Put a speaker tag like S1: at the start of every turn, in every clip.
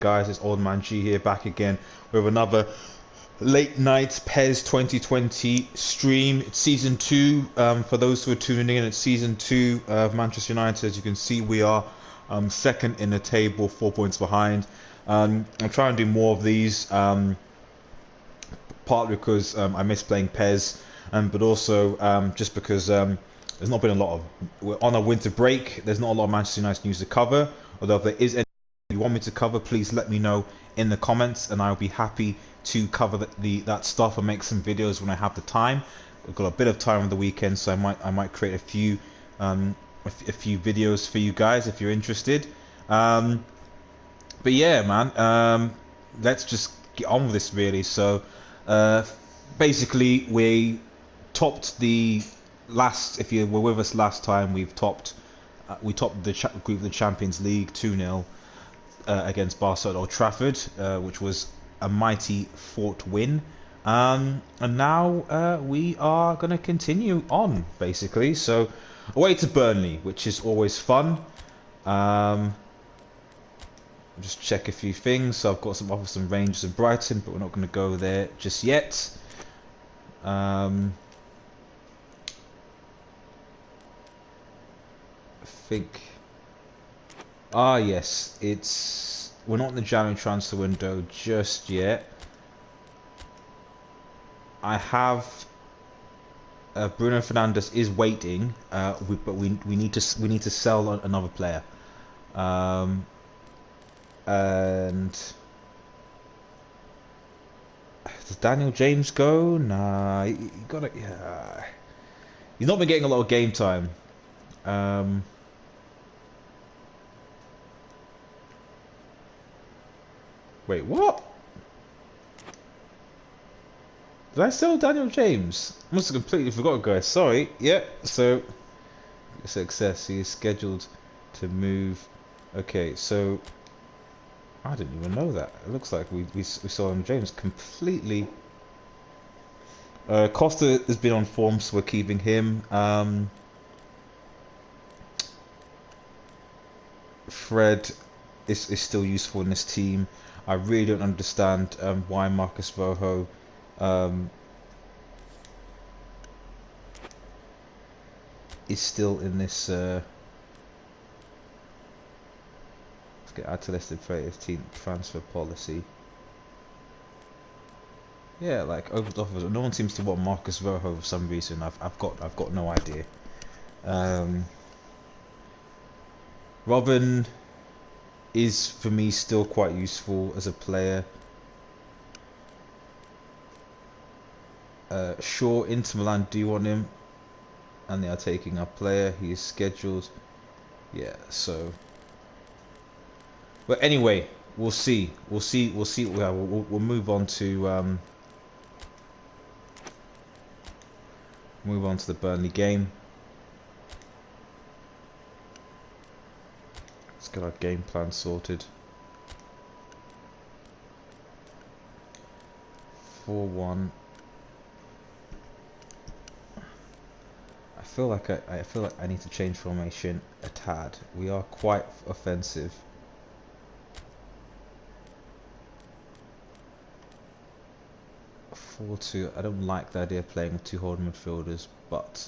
S1: Guys, it's Old Man G here, back again with another late night PES 2020 stream. It's season 2. For those who are tuning in, it's season 2 of Manchester United. As you can see, we are second in the table, 4 points behind. I'm trying to do more of these, partly because I miss playing PES, but also just because there's not been a lot of... We're on a winter break. There's not a lot of Manchester United news to cover, although if there is any you want me to cover, please let me know in the comments and I'll be happy to cover that stuff and make some videos when I have the time. I've got a bit of time on the weekend, so I might create a few videos for you guys if you're interested. But yeah, man, let's just get on with this really. So basically we topped the last, if you were with us last time, we topped the group of the Champions League 2-0 against Barcelona at Old Trafford, which was a mighty fought win, and now we are going to continue on basically. So away to Burnley, which is always fun. Just check a few things. So I've got some offers, some Rangers and Brighton, but we're not going to go there just yet. I think. Ah yes, we're not in the January transfer window just yet. I have Bruno Fernandes is waiting, but we need to sell another player, and does Daniel James go? Nah, you gotta. Yeah, he's not been getting a lot of game time. Wait, what? Did I sell Daniel James? I must have completely forgot, guys. Sorry. Yeah, so success. He is scheduled to move. Okay, so I didn't even know that. It looks like we saw Daniel James completely. Costa has been on form, so we're keeping him. Fred is still useful in this team. I really don't understand why Marcus Rojo is still in this. Let's get add to listed players team transfer policy. Yeah, like over the offers. No one seems to want Marcus Rojo for some reason. I've got no idea. Robin is for me still quite useful as a player. Sure, Inter Milan do want him, and they are taking our player. He is scheduled. Yeah, so. But anyway, we'll see. We'll move on to the Burnley game. Let's get our game plan sorted. 4-1. I feel like I need to change formation a tad. We are quite offensive. 4-2. I don't like the idea of playing with two holding midfielders, but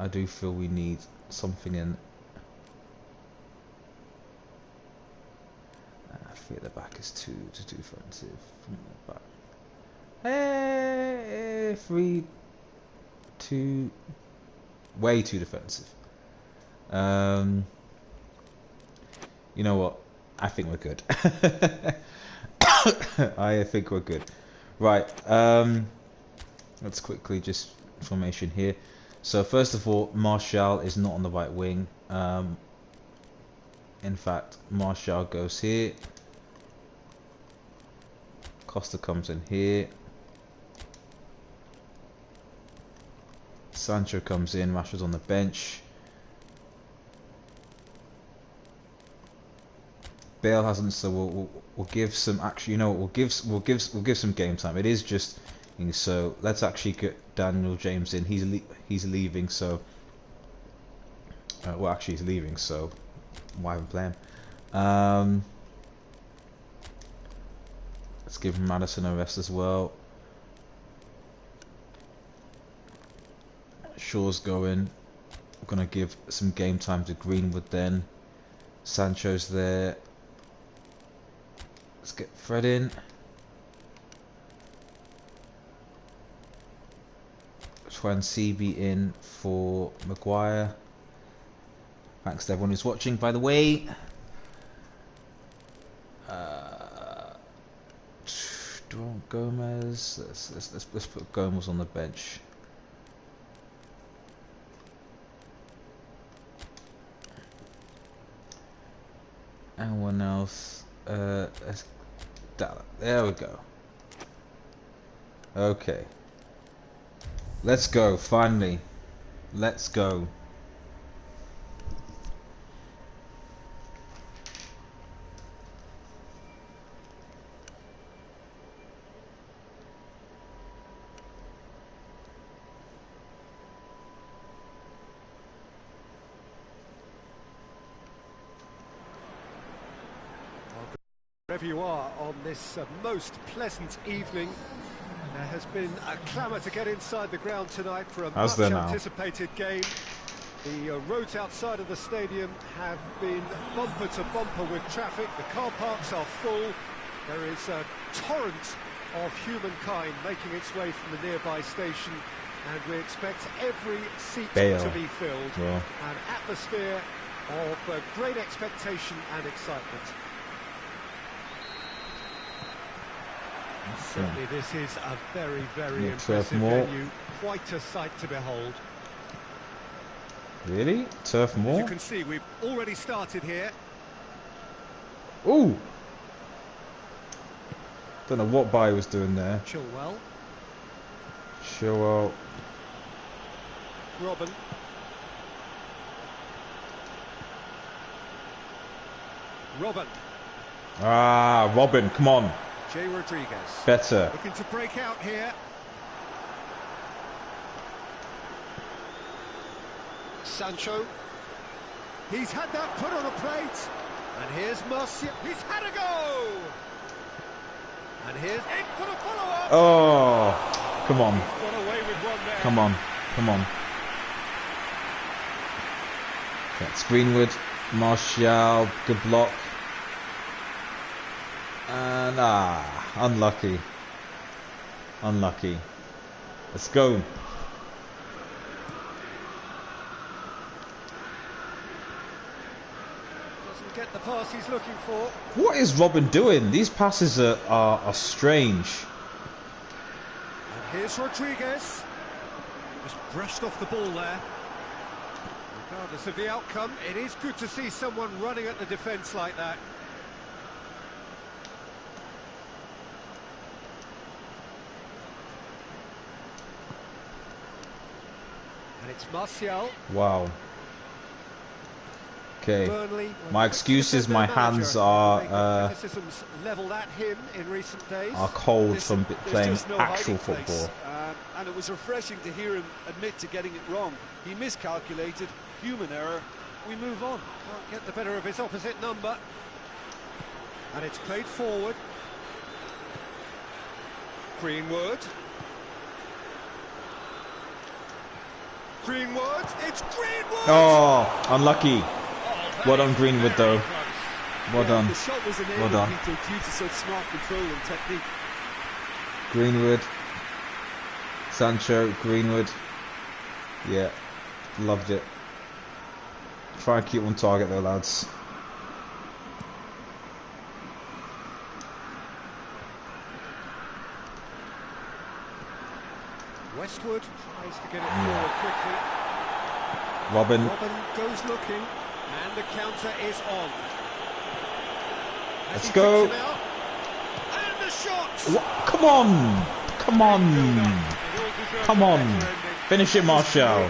S1: I do feel we need something in. I feel the back is too defensive from the back. 3-2. Way too defensive. You know what? I think we're good. I think we're good. Right. Let's quickly just formation here. So first of all, Martial is not on the right wing. In fact, Martial goes here. Costa comes in here. Sancho comes in. Rashford's on the bench. Bale hasn't, so we'll give some. Actually, you know what? We'll give some game time. It is just. So let's actually get Daniel James in. He's leaving. So. Well, actually, he's leaving. So why even play him? Let's give Madison a rest as well. Shaw's going. I'm gonna give some game time to Greenwood then. Sancho's there. Let's get Fred in. Try and CB in for Maguire. Thanks to everyone who's watching, by the way. Do I want Gomez? Let's put Gomez on the bench. Anyone else? There we go. Okay. Let's go, finally. Let's go.
S2: Wherever you are on this most pleasant evening, there has been a clamour to get inside the ground tonight for a much anticipated game. The roads outside of the stadium have been bumper to bumper with traffic. The car parks are full. There is a torrent of humankind making its way from the nearby station, and we expect every seat to be filled. Yeah. An atmosphere of great expectation and excitement. Certainly this is a very, very impressive venue. Quite a sight to behold.
S1: Really? Turf more?
S2: As you can see, we've already started here.
S1: Ooh! Don't know what Bayer was doing there.
S2: Chilwell.
S1: Chilwell.
S2: Robin. Robin.
S1: Ah, Robin, come on.
S2: Jay Rodriguez.
S1: Better.
S2: Looking to break out here. Sancho. He's had that put on a plate. And here's Martial. He's had a go. And here's in for the follow-up.
S1: Oh, come on.
S2: He's got away with one there.
S1: Come on, come on. That's Greenwood. Martial, good block. And unlucky. Unlucky. Let's go.
S2: Doesn't get the pass he's looking for.
S1: What is Robin doing? These passes are strange.
S2: And here's Rodriguez. Just brushed off the ball there. Regardless of the outcome, it is good to see someone running at the defence like that. And it's Martial.
S1: Wow. Okay. My excuse is my hands are
S2: levelled at him in recent days.
S1: Are cold from playing actual football.
S3: And it was refreshing to hear him admit to getting it wrong. He miscalculated, human error. We move on.
S2: Can't get the better of his opposite number. And it's played forward. Greenwood. Greenwood, it's Greenwood!
S1: Oh, unlucky. Well done, Greenwood, though. Well done.
S3: The shot was
S1: well done.
S3: Due to such smart control and technique.
S1: Greenwood. Sancho, Greenwood. Yeah, loved it. Try and keep on target, though, lads.
S2: Westwood tries to get it forward quickly.
S1: Robin.
S2: Robin goes looking, and the counter is on.
S1: Let's go.
S2: And the shot!
S1: What? Come on! Come on! Come on! Finish it, Martial.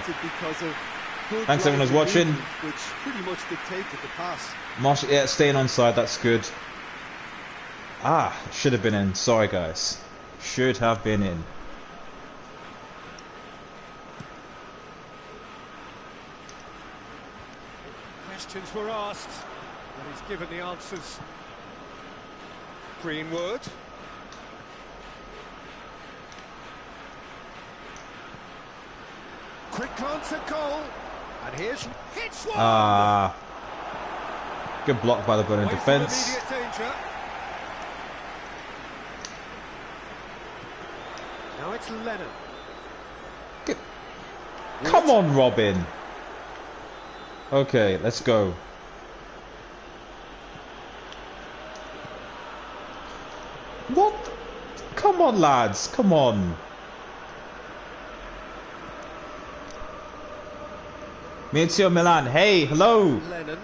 S1: Thanks everyone who's watching.
S3: Which pretty much dictated the pass.
S1: Martial, yeah, staying onside, that's good. Should have been in. Sorry, guys. Should have been in.
S2: Questions were asked, and he's given the answers. Greenwood. glance at goal. And here's hits one.
S1: Good block by the Burnham defence.
S2: Immediate danger. Now it's Lennon.
S1: Come on, Robin. Okay, let's go. What? Come on, lads. Come on. Meteo Milan. Hey, hello.
S2: Lennon.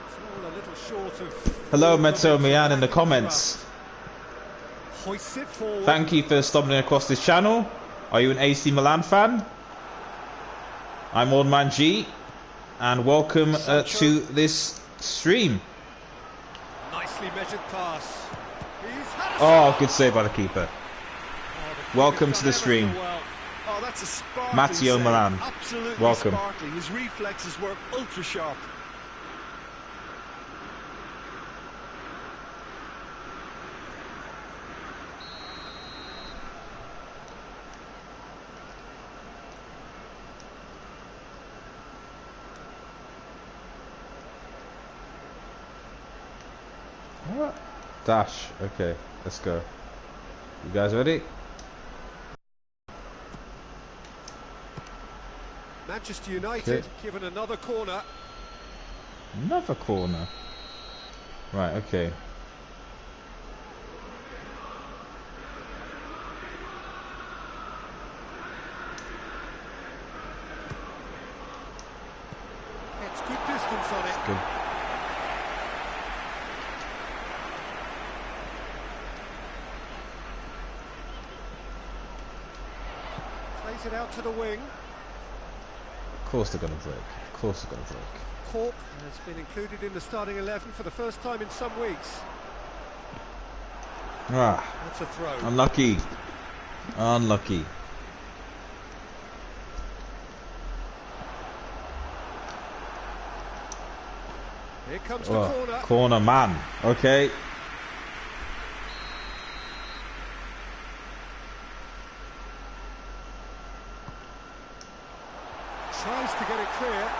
S2: It's all a little short of...
S1: Hello, Meteo Milan in the comments.
S2: Hoists it forward.
S1: Thank you for stumbling across this channel. Are you an AC Milan fan? I'm Old Man G, and welcome to this stream.
S2: Nicely measured pass.
S1: Oh, good save by the keeper. Welcome to the stream.
S3: Oh, that's a sparkling
S1: Matteo
S3: save.
S1: Milan.
S3: Absolutely
S1: Welcome.
S3: sparkling. His reflexes were ultra sharp.
S1: What? Dash. Okay, let's go. You guys ready?
S2: Manchester United given another corner.
S1: Another corner. Right, okay.
S2: It's good distance on it.
S1: Good.
S2: Plays it out to the wing.
S1: Of course they're going to break. Of course they're going to break.
S2: Cork has been included in the starting 11 for the first time in some weeks.
S1: Ah,
S2: That's a throw.
S1: unlucky. Unlucky.
S2: Here comes the corner.
S1: Corner man. Okay.
S2: Tries to get it clear.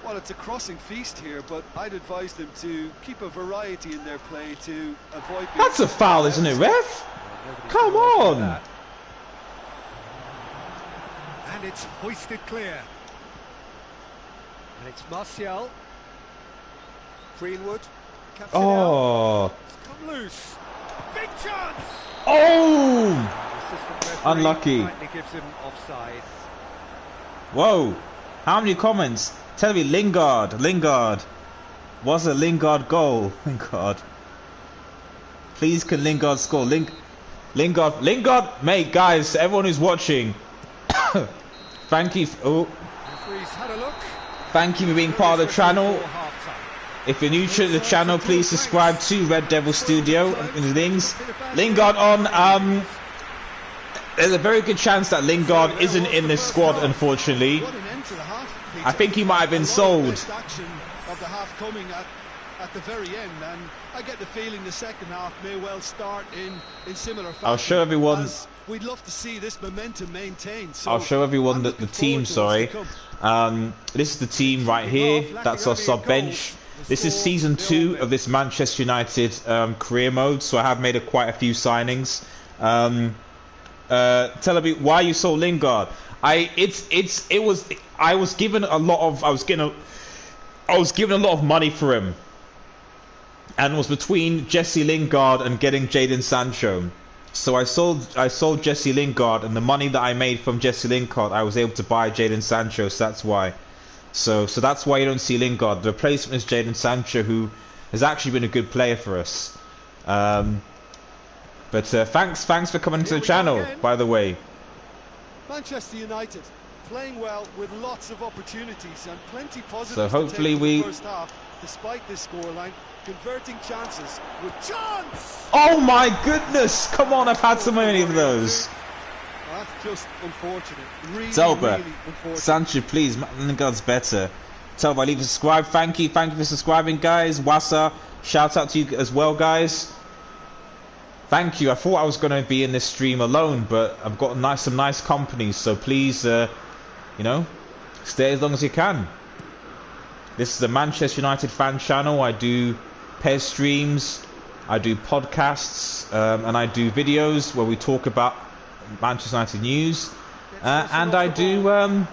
S3: Well, it's a crossing feast here, but I'd advise them to keep a variety in their play to avoid...
S1: That's a foul, isn't it, ref? Come on!
S2: And it's hoisted clear. And it's Martial. Greenwood. Caps it out. It's come loose. Big chance!
S1: Oh! Unlucky.
S2: Gives him offside.
S1: Whoa! How many comments? Tell me, Lingard. Lingard. Was a Lingard goal? Lingard. Please, can Lingard score? Lingard. Mate, guys, everyone who's watching. Thank you.
S2: Had a look.
S1: Thank you for being part of the channel. If you're new to the channel, please subscribe to Red Devil Studio and things. Lingard on. There's a very good chance that Lingard isn't in this squad, unfortunately. I think he might have been sold.
S3: Of the half coming at the very end, and I get the feeling the second half may well start in similar fashion.
S1: I'll show everyone.
S3: We'd love to see this momentum maintained. So
S1: I'll show everyone that the team. Sorry, this is the team right here. That's our sub bench. This is season 2 of this Manchester United career mode. So I have made quite a few signings. Tell me why you sold Lingard. I was given a lot of money for him, and it was between Jesse Lingard and getting Jadon Sancho. So I sold Jesse Lingard, and the money that I made from Jesse Lingard, I was able to buy Jadon Sancho. So that's why. So that's why you don't see Lingard. The replacement is Jadon Sancho, who has actually been a good player for us. But thanks for coming to the channel, by the way.
S3: Manchester United playing well with lots of opportunities and plenty positives.
S1: So hopefully
S3: in the first half, despite this scoreline, converting chances with chance.
S1: Oh my goodness! Come on, I've had so many of those.
S3: Well, that's just unfortunate. Really,
S1: Telba,
S3: really unfortunate.
S1: Sancho, please. Lingard's better. Telba, leave a subscribe. Thank you for subscribing, guys. Wassa, shout out to you as well, guys. Thank you. I thought I was going to be in this stream alone, but I've got some nice company. So please, you know, stay as long as you can. This is a Manchester United fan channel. I do PES streams, I do podcasts, and I do videos where we talk about Manchester United news, and I do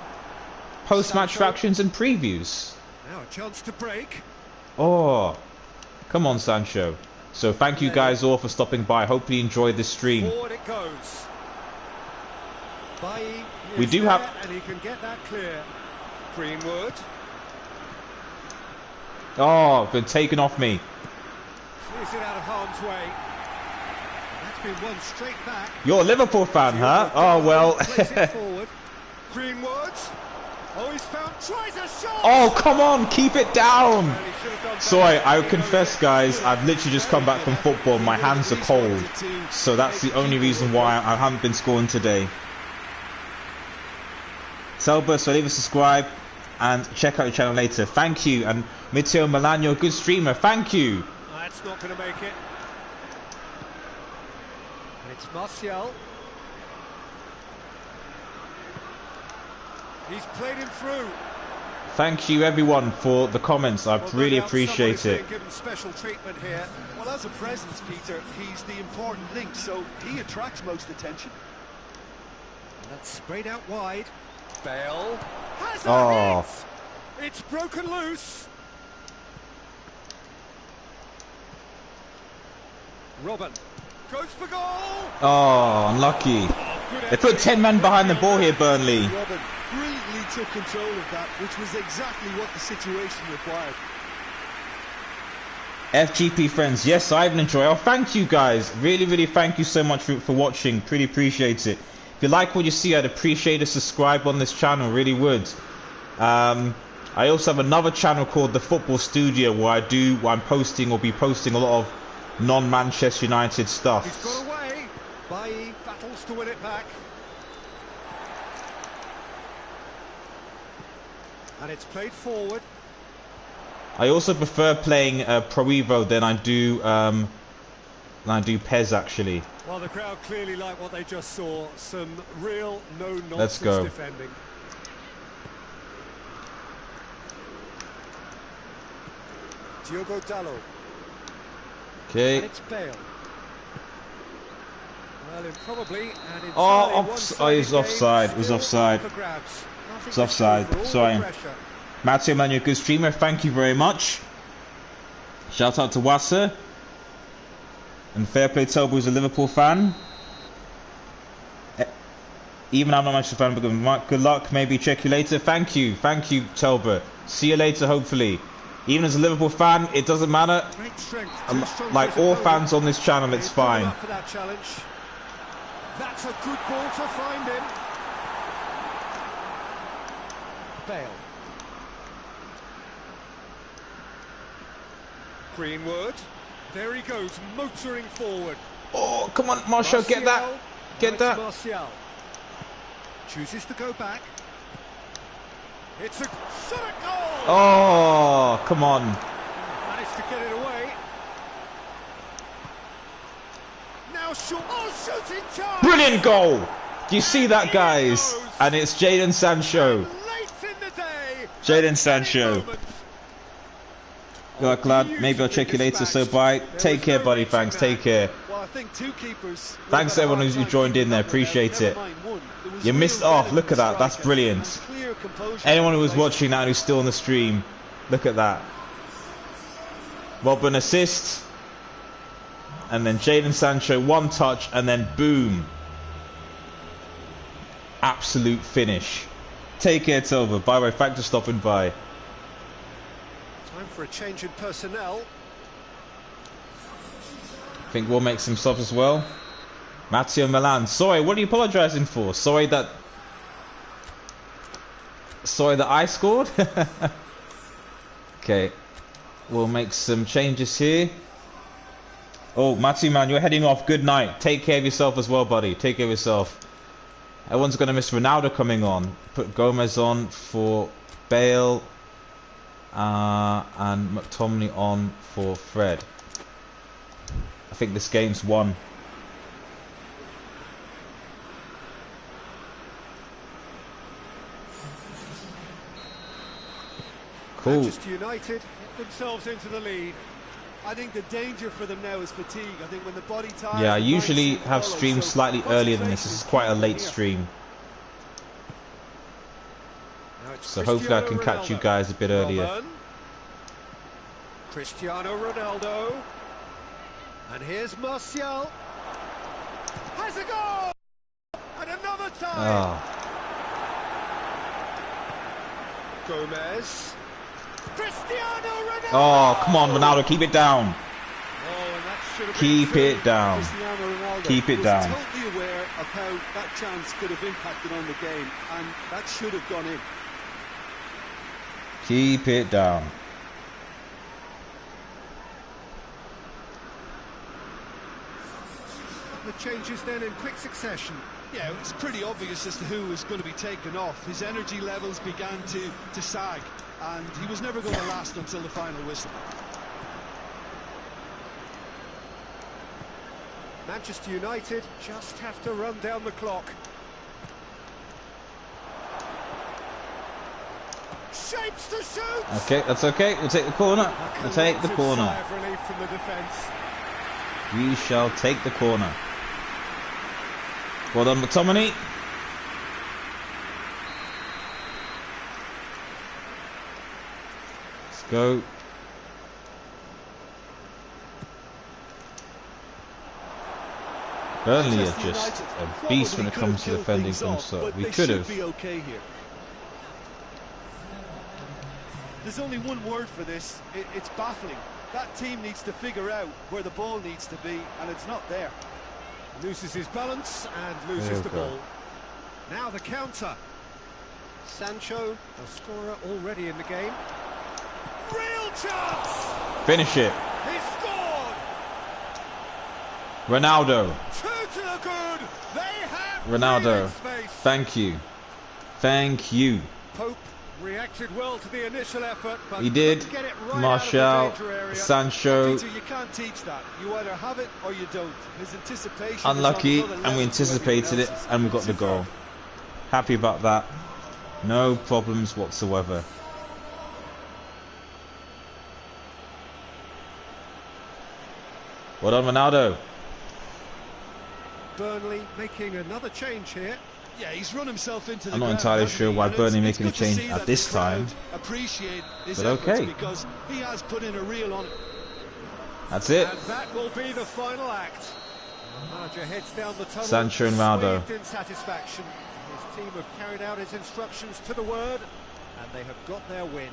S1: post-match reactions and previews.
S2: Now a chance to break.
S1: Oh, come on, Sancho. So thank you guys all for stopping by. Hopefully you enjoyed this stream.
S2: Forward it goes.
S1: We do have,
S2: and he can get that clear. Greenwood.
S1: Oh, been taken off me.
S2: Clears it out of harm's way. That's been one straight back.
S1: You're a Liverpool fan, huh? Oh well.
S2: Plays it forward. Greenwood. Oh, he's found. Tries a shot.
S1: Oh, come on, keep it down. Sorry, I confess, guys, I've literally just come back from football. My hands are cold, so that's the only reason why I haven't been scoring today. Selber, so leave a subscribe and check out your channel later. Thank you. And Matteo Milan, you're a good streamer. Thank you.
S2: That's not going to make it. And it's Martial. He's played him through.
S1: Thank you, everyone, for the comments. I really appreciate it.
S2: Given special treatment here.
S3: Well, as a presence, Peter, he's the important link, so he attracts most attention.
S2: And that's sprayed out wide. Bale has
S1: a
S2: hit. It's broken loose. Robin goes for goal.
S1: Oh, unlucky. They put 10 men behind the ball here, Burnley.
S3: Robin brilliantly took control of that, which was exactly what the situation required.
S1: FGP friends, yes, Ivan and Joel, thank you guys. Really thank you so much for watching. Pretty appreciate it. If you like what you see, I'd appreciate a subscribe on this channel, really would. I also have another channel called the Football Studio where I'm posting or be posting a lot of non-Manchester United stuff.
S2: He's got away. Bailly battles to win it back. And it's played forward.
S1: I also prefer playing ProEvo than I do PES actually.
S2: Well, the crowd clearly like what they just saw. Some real no-nonsense
S1: Let's go.
S2: defending. Diogo Dalot.
S1: Okay.
S2: And it's Bale. Well, probably.
S1: He's offside. It was offside. It's offside. Sorry. Matteo Manu, good streamer. Thank you very much. Shout out to Wasser. And fair play, Toby, who's a Liverpool fan. Even I'm not much a fan, but good luck. Maybe check you later. Thank you, Telbert. See you later, hopefully. Even as a Liverpool fan, it doesn't matter. Like all fans on this channel, it's fine.
S2: That's a good ball to find him. Bale. Greenwood. There he goes, motoring forward.
S1: Oh, come on, Martial, get that. Get that.
S2: Martial. Chooses to go back. It's a shot at goal.
S1: Oh, come on.
S2: Managed to get it away. Now shooting chance.
S1: Brilliant goal. Do you see that, guys? And it's Jadon Sancho.
S2: Late in the day.
S1: Jadon Sancho. Good luck, lad. Maybe I'll check you later. So bye. Take care, buddy. Thanks. Take care.
S3: Well, I think two keepers.
S1: Thanks everyone who joined in there. Appreciate it. You missed off. Look at that. That's brilliant. Anyone who was watching that and who's still on the stream, look at that. Robin assist. And then Jadon Sancho, one touch, and then boom. Absolute finish. Take care, Tova. Bye-bye. Thanks for stopping by.
S2: Time for a change in personnel.
S1: I think we'll make some subs as well. Matteo Milan. Sorry, what are you apologising for? Sorry that I scored? Okay. We'll make some changes here. Oh, Matteo Man, you're heading off. Good night. Take care of yourself as well, buddy. Take care of yourself. Everyone's going to miss Ronaldo coming on. Put Gomez on for Bale. And McTominay on for Fred. I think this game's won. Cool.
S2: Manchester United get themselves into the lead.
S3: I think the danger for them now is fatigue. I think when the body tires...
S1: Yeah, I usually have streamed slightly earlier than this. This is quite a late stream. So hopefully I can catch you guys a bit earlier.
S2: Cristiano Ronaldo. And here's Martial. Has a goal! And another time! Gomez. Cristiano Ronaldo!
S1: Oh, come on, Ronaldo, keep it down. Keep it down. Keep it down.
S3: Totally aware of how that chance could have impacted on the game, and that should have gone in.
S1: Keep it down.
S2: The changes then in quick succession.
S3: Yeah, it's pretty obvious as to who was going to be taken off. His energy levels began to sag, and he was never going to last until the final whistle.
S2: Manchester United just have to run down the clock. Shapes to shoot!
S1: Okay, that's okay. We'll take the corner. We'll take the corner.
S2: Sigh of relief from the defence.
S1: We shall take the corner. Well done, McTominay. Let's go. Burnley are just a beast when it comes to defending things, so we could have.
S3: Be okay here. There's only one word for this. It's baffling. That team needs to figure out where the ball needs to be, and it's not there.
S2: Loses his balance and loses the ball. Now the counter. Sancho, a scorer already in the game. Real chance!
S1: Finish it.
S2: He scored!
S1: Ronaldo.
S2: Two to the good. They have
S1: Ronaldo.
S2: space.
S1: Thank you. Thank you.
S2: Pope reacted well to the initial effort, but
S1: he did.
S2: Get it right
S1: Martial, Sancho.
S3: You can't teach that. You either have it or you don't. His anticipation.
S1: Unlucky, and we anticipated it, and we got the goal. Happy about that. No problems whatsoever. Well done, Ronaldo.
S2: Burnley making another change here.
S3: Yeah, he's run himself into the
S1: I'm not entirely sure why Burnley making a change at this time. But okay.
S3: Because he has put in a reel on it.
S1: That's it.
S2: And that will be the final act. Manager heads down the tunnel.
S1: Sancho and Ronaldo.
S2: In satisfaction. His team have carried out his instructions to the word, and they have got their win.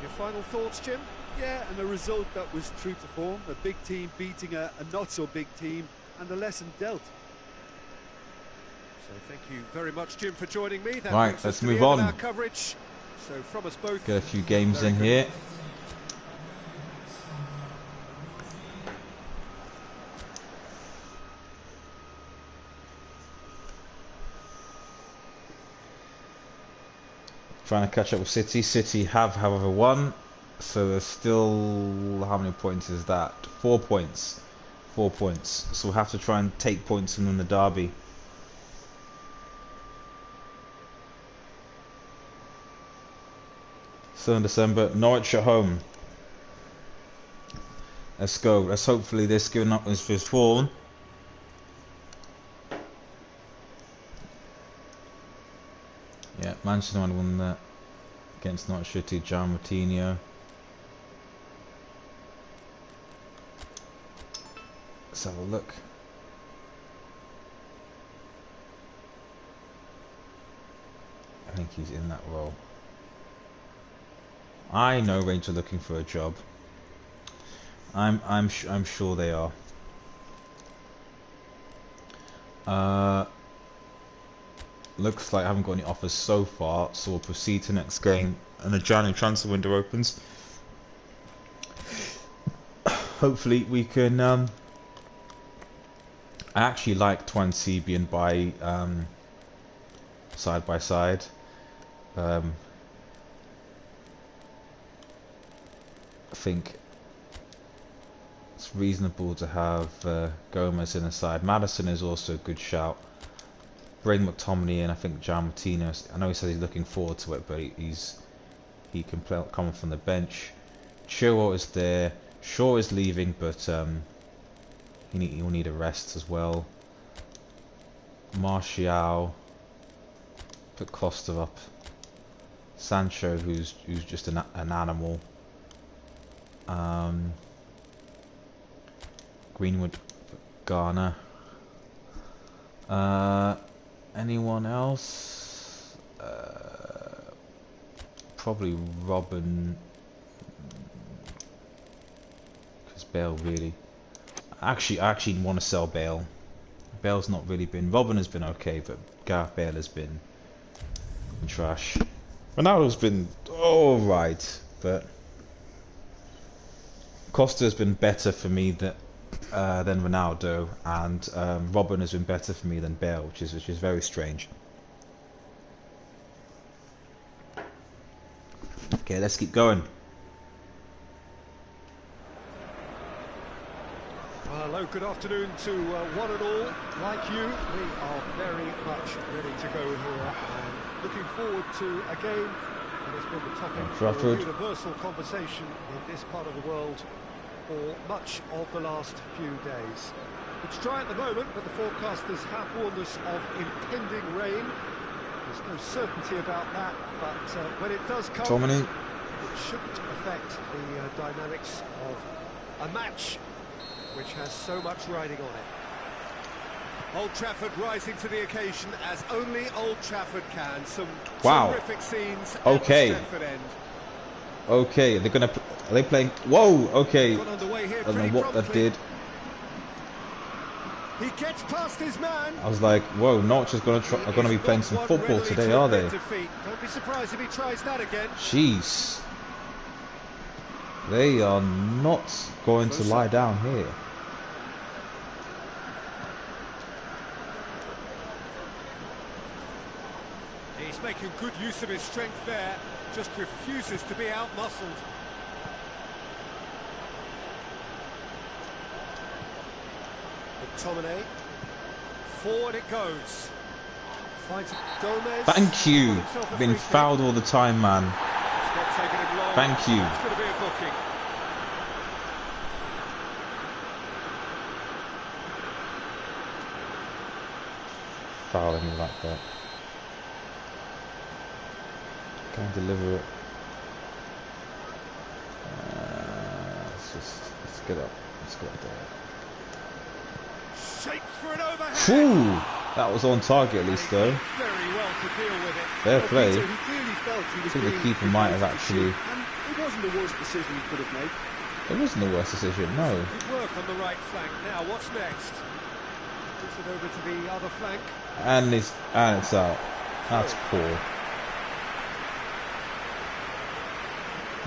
S2: Your final thoughts, Jim?
S3: Yeah, and a result that was true to form. A big team beating a not so big team, and the lesson dealt.
S2: So thank you very much, Jim, for joining me. That
S1: right, let's move on.
S2: Our coverage. So from us both,
S1: get a few games in here. Trying to catch up with City. City have, however, won. So there's still, how many points is that? 4 points. 4 points. So we'll have to try and take points and win the derby. So in December, Norwich at home. Let's go. Let's hopefully this giving up is his form. Yeah, Manchester United won that against Norwich City. John Martinho. Let's have a look. I think he's in that role. I know Rangers are looking for a job. I'm sure they are. Looks like I haven't got any offers so far, so we'll proceed to next game. And the January transfer window opens. Hopefully we can. I actually like Twan Sebi and Bai side by side. I think it's reasonable to have Gomez in the side. Maddison is also a good shout. Bring McTominay in. I think Jan Martinez. I know he says he's looking forward to it, but he's he can come from the bench. Chilwell is there. Shaw is leaving, but he'll need a rest as well. Martial, put Costa up. Sancho, who's just an animal. Greenwood, Garner. Anyone else? Probably Robin. Because Bale really. I actually want to sell Bale. Bale's not really been. Robin has been okay, but Gareth Bale has been trash. Ronaldo's been alright, but Costa has been better for me than Ronaldo, and Robin has been better for me than Bale, which is very strange. Okay, let's keep going.
S2: Hello, good afternoon to one and all. Like you, we are very much ready to go here and looking forward to a game that has been the topic of universal conversation in this part of the world for much of the last few days. It's dry at the moment, but the forecasters have warned us of impending rain. There's no certainty about that, but when it does come, it shouldn't affect the dynamics of a match which has so much riding on it. Old Trafford rising to the occasion as only Old Trafford can. Some terrific scenes at the Trafford end.
S1: Okay, are they playing? Whoa, okay. I don't know what that did.
S2: He gets past his man.
S1: I was like, whoa, Norwich is going to be playing some football today, are they?
S2: Don't be surprised if he tries that again.
S1: Jeez. They are not going to lie down here.
S2: He's making good use of his strength there. Just refuses to be out-muscled. McTominay. Forward it goes. Finds Gomez.
S1: Thank you. Been fouled all the time, man. Thank you.
S2: It's going to be a booking.
S1: Fouling me like that. Can't deliver it. Let's get up. Let's get up there.
S2: Shapes for an overhead.
S1: Ooh, that was on target at least though.
S2: Very well to deal with it.
S1: Fair play.
S3: He clearly felt he was
S1: I think the keeper might have actually.
S3: And it wasn't the worst decision he could have made.
S1: It wasn't the worst decision, no.
S2: Good work on the right flank. Now what's next? Puts it over to the other flank.
S1: And it's out. That's poor.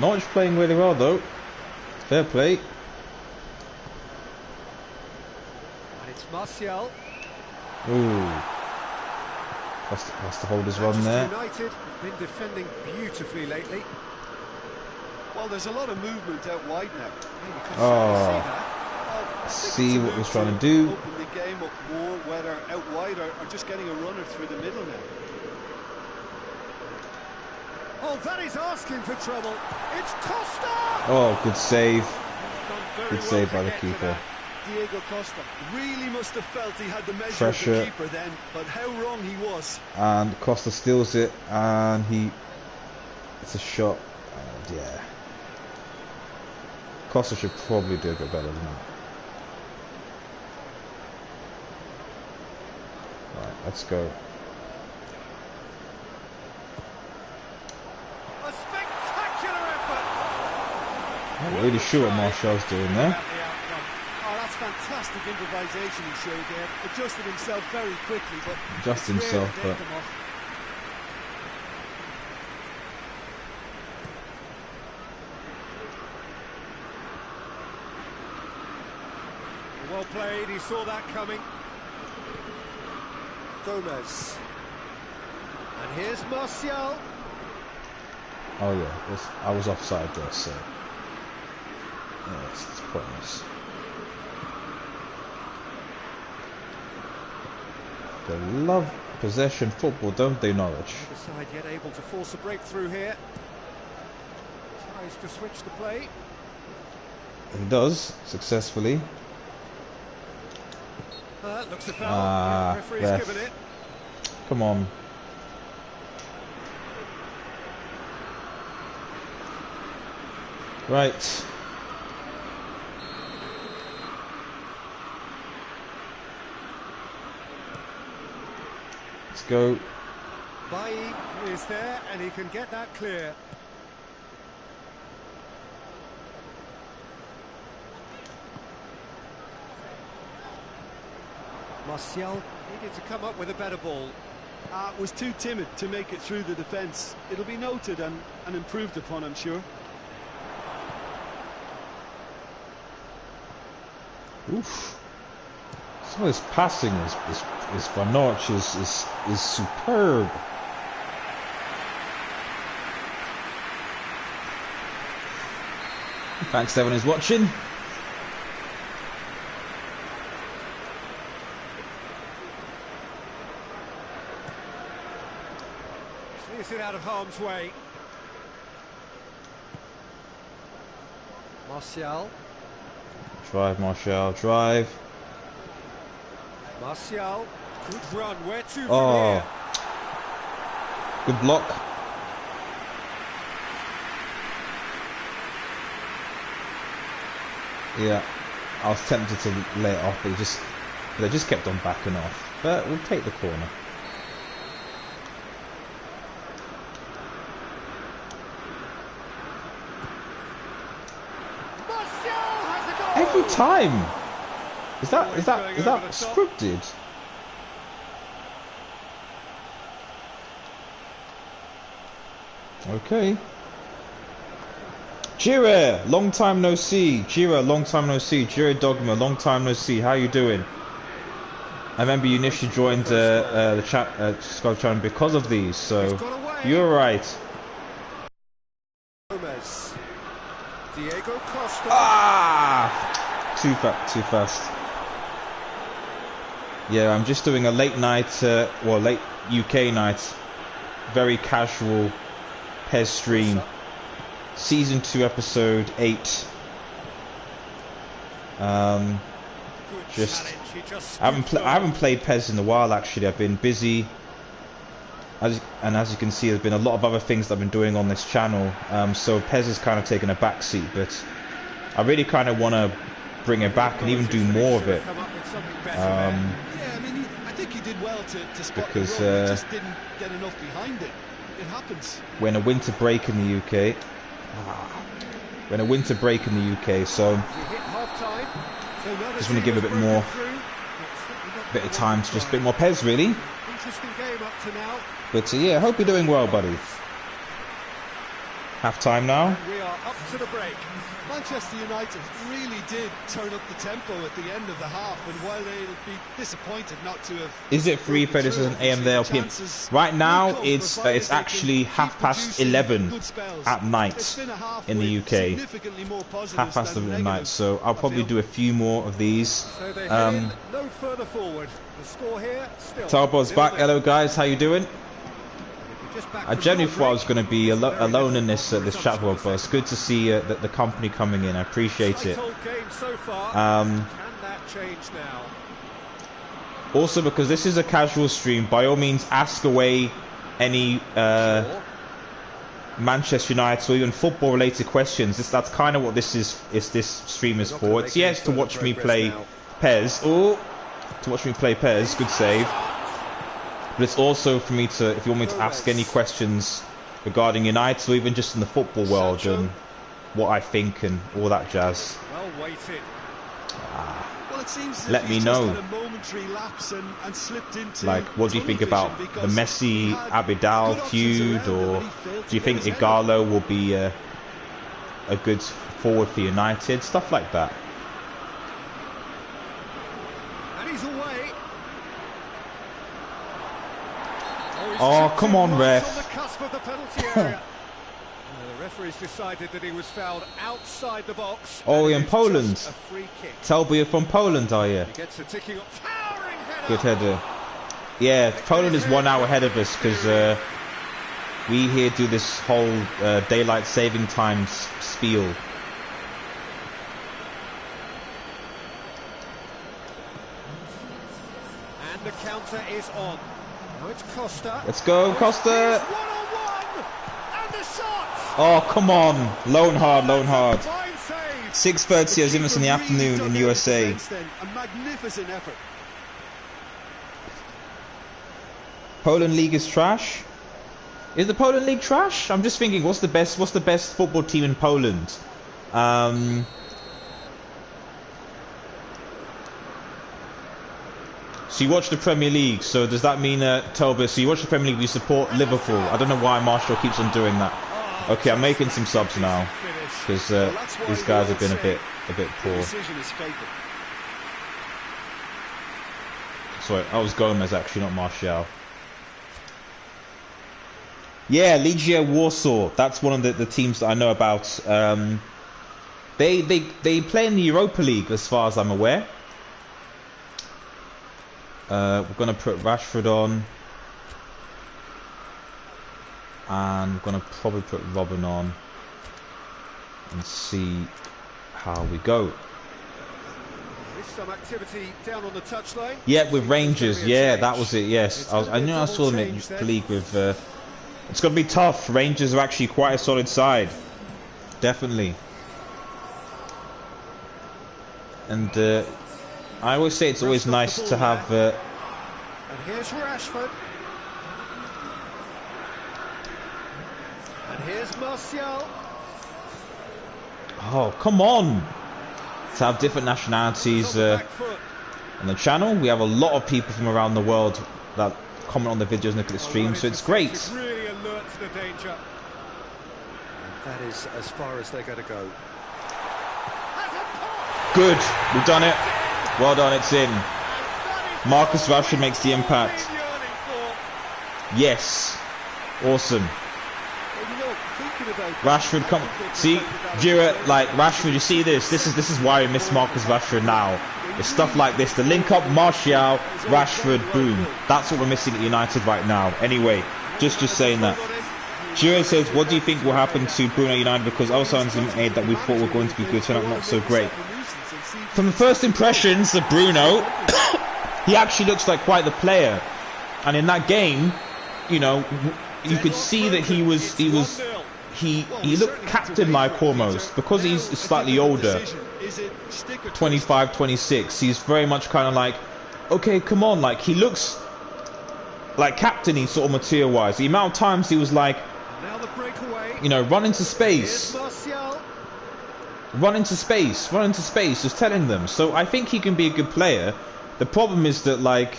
S1: Norwich playing really well though. Fair play.
S2: And it's Martial.
S1: Ooh. Has to hold his run there.
S2: United have been defending beautifully lately.
S3: Well, there's a lot of movement out wide now.
S1: Oh. See what he's trying to do.
S3: Open the game up more, whether out wide or just getting a runner through the middle now.
S2: Oh, that is asking for trouble. It's Costa!
S1: Oh, good save. Good save by the keeper.
S3: Diego Costa really must have felt he had the measure of the keeper then, but how wrong he was.
S1: And Costa steals it, and it's a shot, and yeah. Costa should probably do a bit better than that. Right, let's go.
S2: A spectacular effort!
S1: Not really sure what Martial's doing there.
S3: Oh, that's fantastic improvisation he showed there. Adjusted himself very quickly, but
S1: Adjusted himself, but
S2: well played, he saw that coming. Gomez. And here's Martial.
S1: oh yeah, I was offside there, so yeah, it's pointless. They love possession football, don't they, Norwich?
S2: The side yet able to force a breakthrough here. Tries to switch the play.
S1: He does successfully.
S2: Looks a foul. Referee's given it.
S1: Come on. Right. Let's go.
S2: Bailly is there and he can get that clear. Martial needed to come up with a better ball.
S3: Was too timid to make it through the defence. It'll be noted and improved upon, I'm sure.
S1: Oof. Some of his passing is Van Notch is superb. Thanks to everyone who's watching.
S2: Clears it out of harm's way. Martial.
S1: Drive, Martial, drive.
S2: Martial, good run. Where to from
S1: Oh,
S2: here?
S1: good block. Yeah, I was tempted to lay it off, but they just kept on backing off. But we'll take the corner.
S2: Martial has a goal.
S1: Every time. Is that scripted? Okay. Jira, long time no see. Jira, long time no see. Jira Dogma, long time no see. How you doing? I remember you initially joined the Sky channel because of these, so you're right.
S2: Gomez. Diego Costa.
S1: Ah! Too fast. Yeah, I'm just doing a late night, late UK night, very casual PES stream. Season 2, episode 8. I haven't played PES in a while. Actually, I've been busy. As you can see, there's been a lot of other things that I've been doing on this channel. So PES has kind of taken a backseat, but I really kind of want to bring it back and even do more of it.
S3: Yeah, I mean, I think he did well to spot
S1: because
S3: the run. He just didn't get enough behind it. It happens.
S1: We're in a winter break in the UK. We're in a winter break in the UK, so just want to give a bit of time to just a bit more PES, really.
S2: Interesting game up to now.
S1: But yeah, hope you're doing well, buddy. Half time now.
S2: We are up to the break.
S3: Manchester United really did turn up the tempo at the end of the half, and while they'll be disappointed not to have...
S1: Is it free for this as an AM there PM? Right now it's actually 11:30 at night in the UK. 11:30 at night, so I'll probably do a few more of these.
S2: No further forward. The score here still.
S1: Talbot's back. Hello guys, how you doing? I genuinely thought I was going to be alone in this chat world, but it's good to see the company coming in. I appreciate it. Also, because this is a casual stream, by all means ask away any Manchester United or even football related questions. That's kind of what this stream is for. It's yes to watch me play PES. Good save. But it's also for me to, if you want me to ask any questions regarding United or even just in the football world and what I think and all that jazz.
S2: Well weighted.
S3: Well, it seems
S1: let me know.
S3: Like,
S1: what do you think about the Messi Abidal feud, or do you think Igalo will be a good forward for United? Stuff like that. Oh, come on, ref.
S2: The referee's decided that he was fouled outside the box.
S1: Oh, in Poland. Tell me you're from Poland, are you?
S2: Good
S1: header. Yeah, Poland is 1 hour ahead of us because We here do this whole daylight saving time spiel.
S2: And the counter is on. Now it's Costa.
S1: Let's go, Costa.
S2: One-on-one. And the shot.
S1: Oh, come on. Lone hard, lone hard. 6:30 as in the afternoon in USA.
S3: A magnificent effort.
S1: Poland League is trash. Is the Poland League trash? I'm just thinking, what's the best football team in Poland? So you watch the Premier League. So does that mean, Toba? So you watch the Premier League, you support Liverpool? I don't know why Marshall keeps on doing that. Okay, I'm making some subs now because these guys have been a bit poor. Sorry, I was Gomez actually, not Martial. Yeah, Legia Warsaw. That's one of the teams that I know about. They play in the Europa League, as far as I'm aware. We're gonna put Rashford on, and we're gonna probably put Robin on, and see how we go.
S2: Some activity down on the touchline.
S1: Yeah, with Rangers. Yeah, that was it. Yes, I knew I saw them in the league with. It's going to be tough. Rangers are actually quite a solid side. Definitely. And I always say it's always nice to have...
S2: And here's Rashford. And here's Martial.
S1: Oh, come on. To have different nationalities on the channel. We have a lot of people from around the world that comment on the videos and look at the stream, so it's great.
S2: Really alert to the danger. That is as far as they're going to go.
S1: Good, we've done it. Well done, it's in. Marcus Rashford makes the impact. Yes, awesome. Rashford, come see, Jira, like Rashford. You see this? This is why we miss Marcus Rashford now. It's stuff like this. The link up, Martial, Rashford, boom. That's what we're missing at United right now. Anyway, just saying that. Jira says, what do you think will happen to Bruno United? Because other signs have made that we thought were going to be good, turned out not so great. From the first impressions of Bruno, he actually looks like quite the player. And in that game, you know, you could see that he looked captain-like almost, because he's slightly older, 25, 26. He's very much kind of like, okay, come on, like he looks like captain-y sort of material-wise. The amount of times he was like, you know, run into space, just telling them. So I think he can be a good player. The problem is that, like,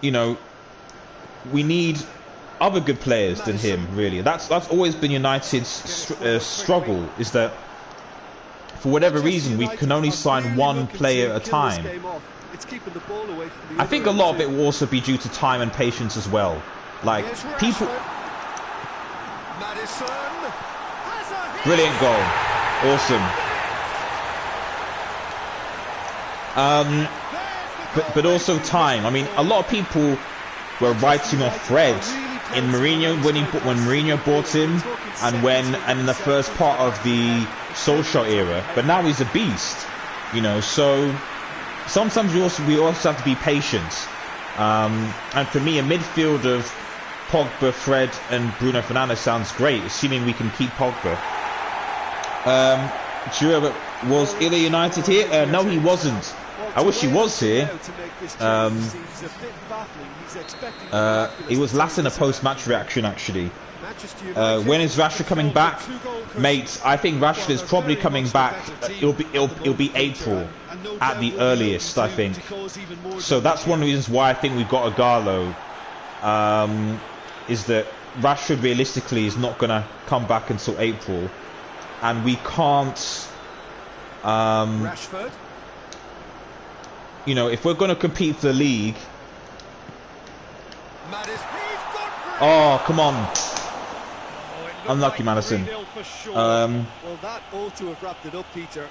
S1: you know, we need other good players than him, really. That's always been United's struggle, is that for whatever reason we can only sign one player at a time. I think a lot of it will also be due to time and patience as well. Like, people... Brilliant goal. Awesome. But also time. I mean, a lot of people were writing off Fred in Mourinho when Mourinho bought him, and in the first part of the Solskjaer era. But now he's a beast, you know. So sometimes we also have to be patient. And for me, a midfield of Pogba, Fred, and Bruno Fernandes sounds great, assuming we can keep Pogba. Was Illa United here? No, he wasn't. I wish he was here. It was last in a post-match reaction, actually. When is Rashford coming back, mate? I think Rashford is probably coming back. It'll be April at the earliest, I think. So that's one of the reasons why I think we've got Agallo. Is that Rashford realistically is not going to come back until April, and we can't.
S2: Rashford.
S1: You know, if we're going to compete for the league... Oh, come on. Unlucky, Madison.
S2: Well, that ought to have wrapped it up, Peter.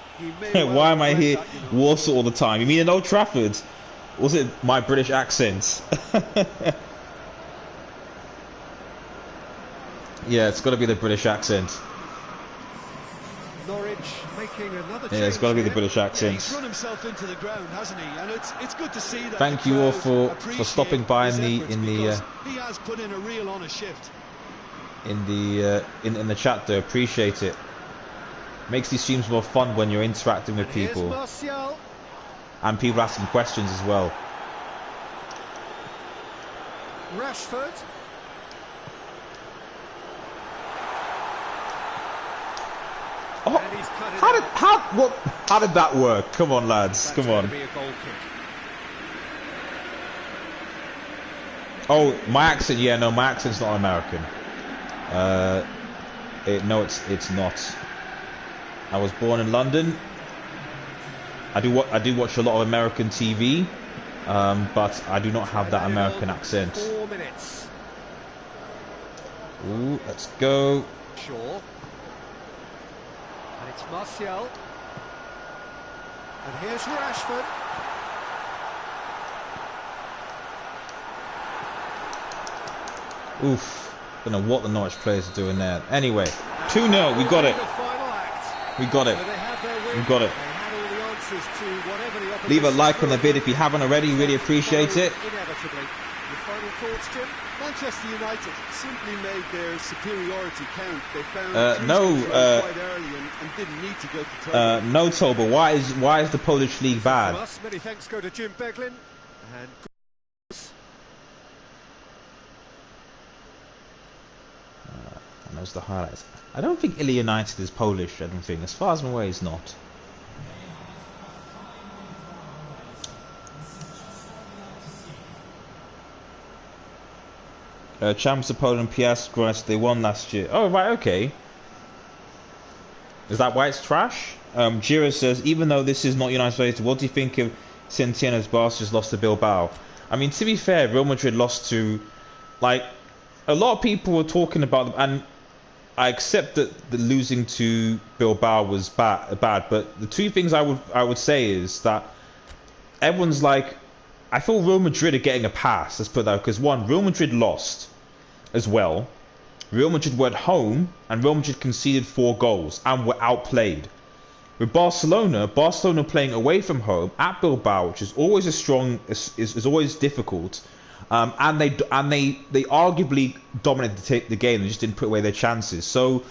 S1: Why am I here Warsaw all the time? You mean in Old Trafford? Was it my British accent? Yeah, it's got to be the British accent.
S2: Norwich making another
S1: Yeah, it's got to be the British accent.
S3: Yeah, he's run himself into the ground, hasn't he? And it's good to see that.
S1: Thank you all for stopping by in the
S3: he has put in a real honest shift.
S1: In the chat though. Appreciate it. Makes these streams more fun when you're interacting with people. And people asking questions as well.
S2: Rashford.
S1: Oh, how did that work? Come on, lads. Come on. Oh, my accent. Yeah, no, my accent's not American. No, it's not. I was born in London. I do watch a lot of American TV, but I do not have that American accent.
S2: 4 minutes.
S1: Ooh, let's go.
S2: Sure. And it's Martial. And here's Rashford.
S1: Oof. Don't know what the Norwich players are doing there. Anyway, 2-0. We got it. We got it. We got it. Leave a like on the vid if you haven't already. Really appreciate it.
S3: Manchester United simply made their superiority count. They found quite early and didn't need to go to trouble.
S1: No, Toba. Why is the Polish league bad?
S2: Many thanks go to Jim Beglin and.
S1: And those are the highlights. I don't think Ilya United is Polish. I don't think. As far as I'm aware, he's not. Champs of Poland, PES, Christ, they won last year. Oh, right, okay. Is that why it's trash? Jira says, even though this is not United related, what do you think of Centeno's Barca just lost to Bilbao? I mean, to be fair, Real Madrid lost to, like, a lot of people were talking about them, and I accept that the losing to Bilbao was bad, but the two things I would say is that everyone's like, I feel Real Madrid are getting a pass, let's put that, because one, Real Madrid lost as well. Real Madrid were at home, and Real Madrid conceded 4 goals and were outplayed. With Barcelona playing away from home at Bilbao, which is always is always difficult, and they arguably dominated the game. They just didn't put away their chances. So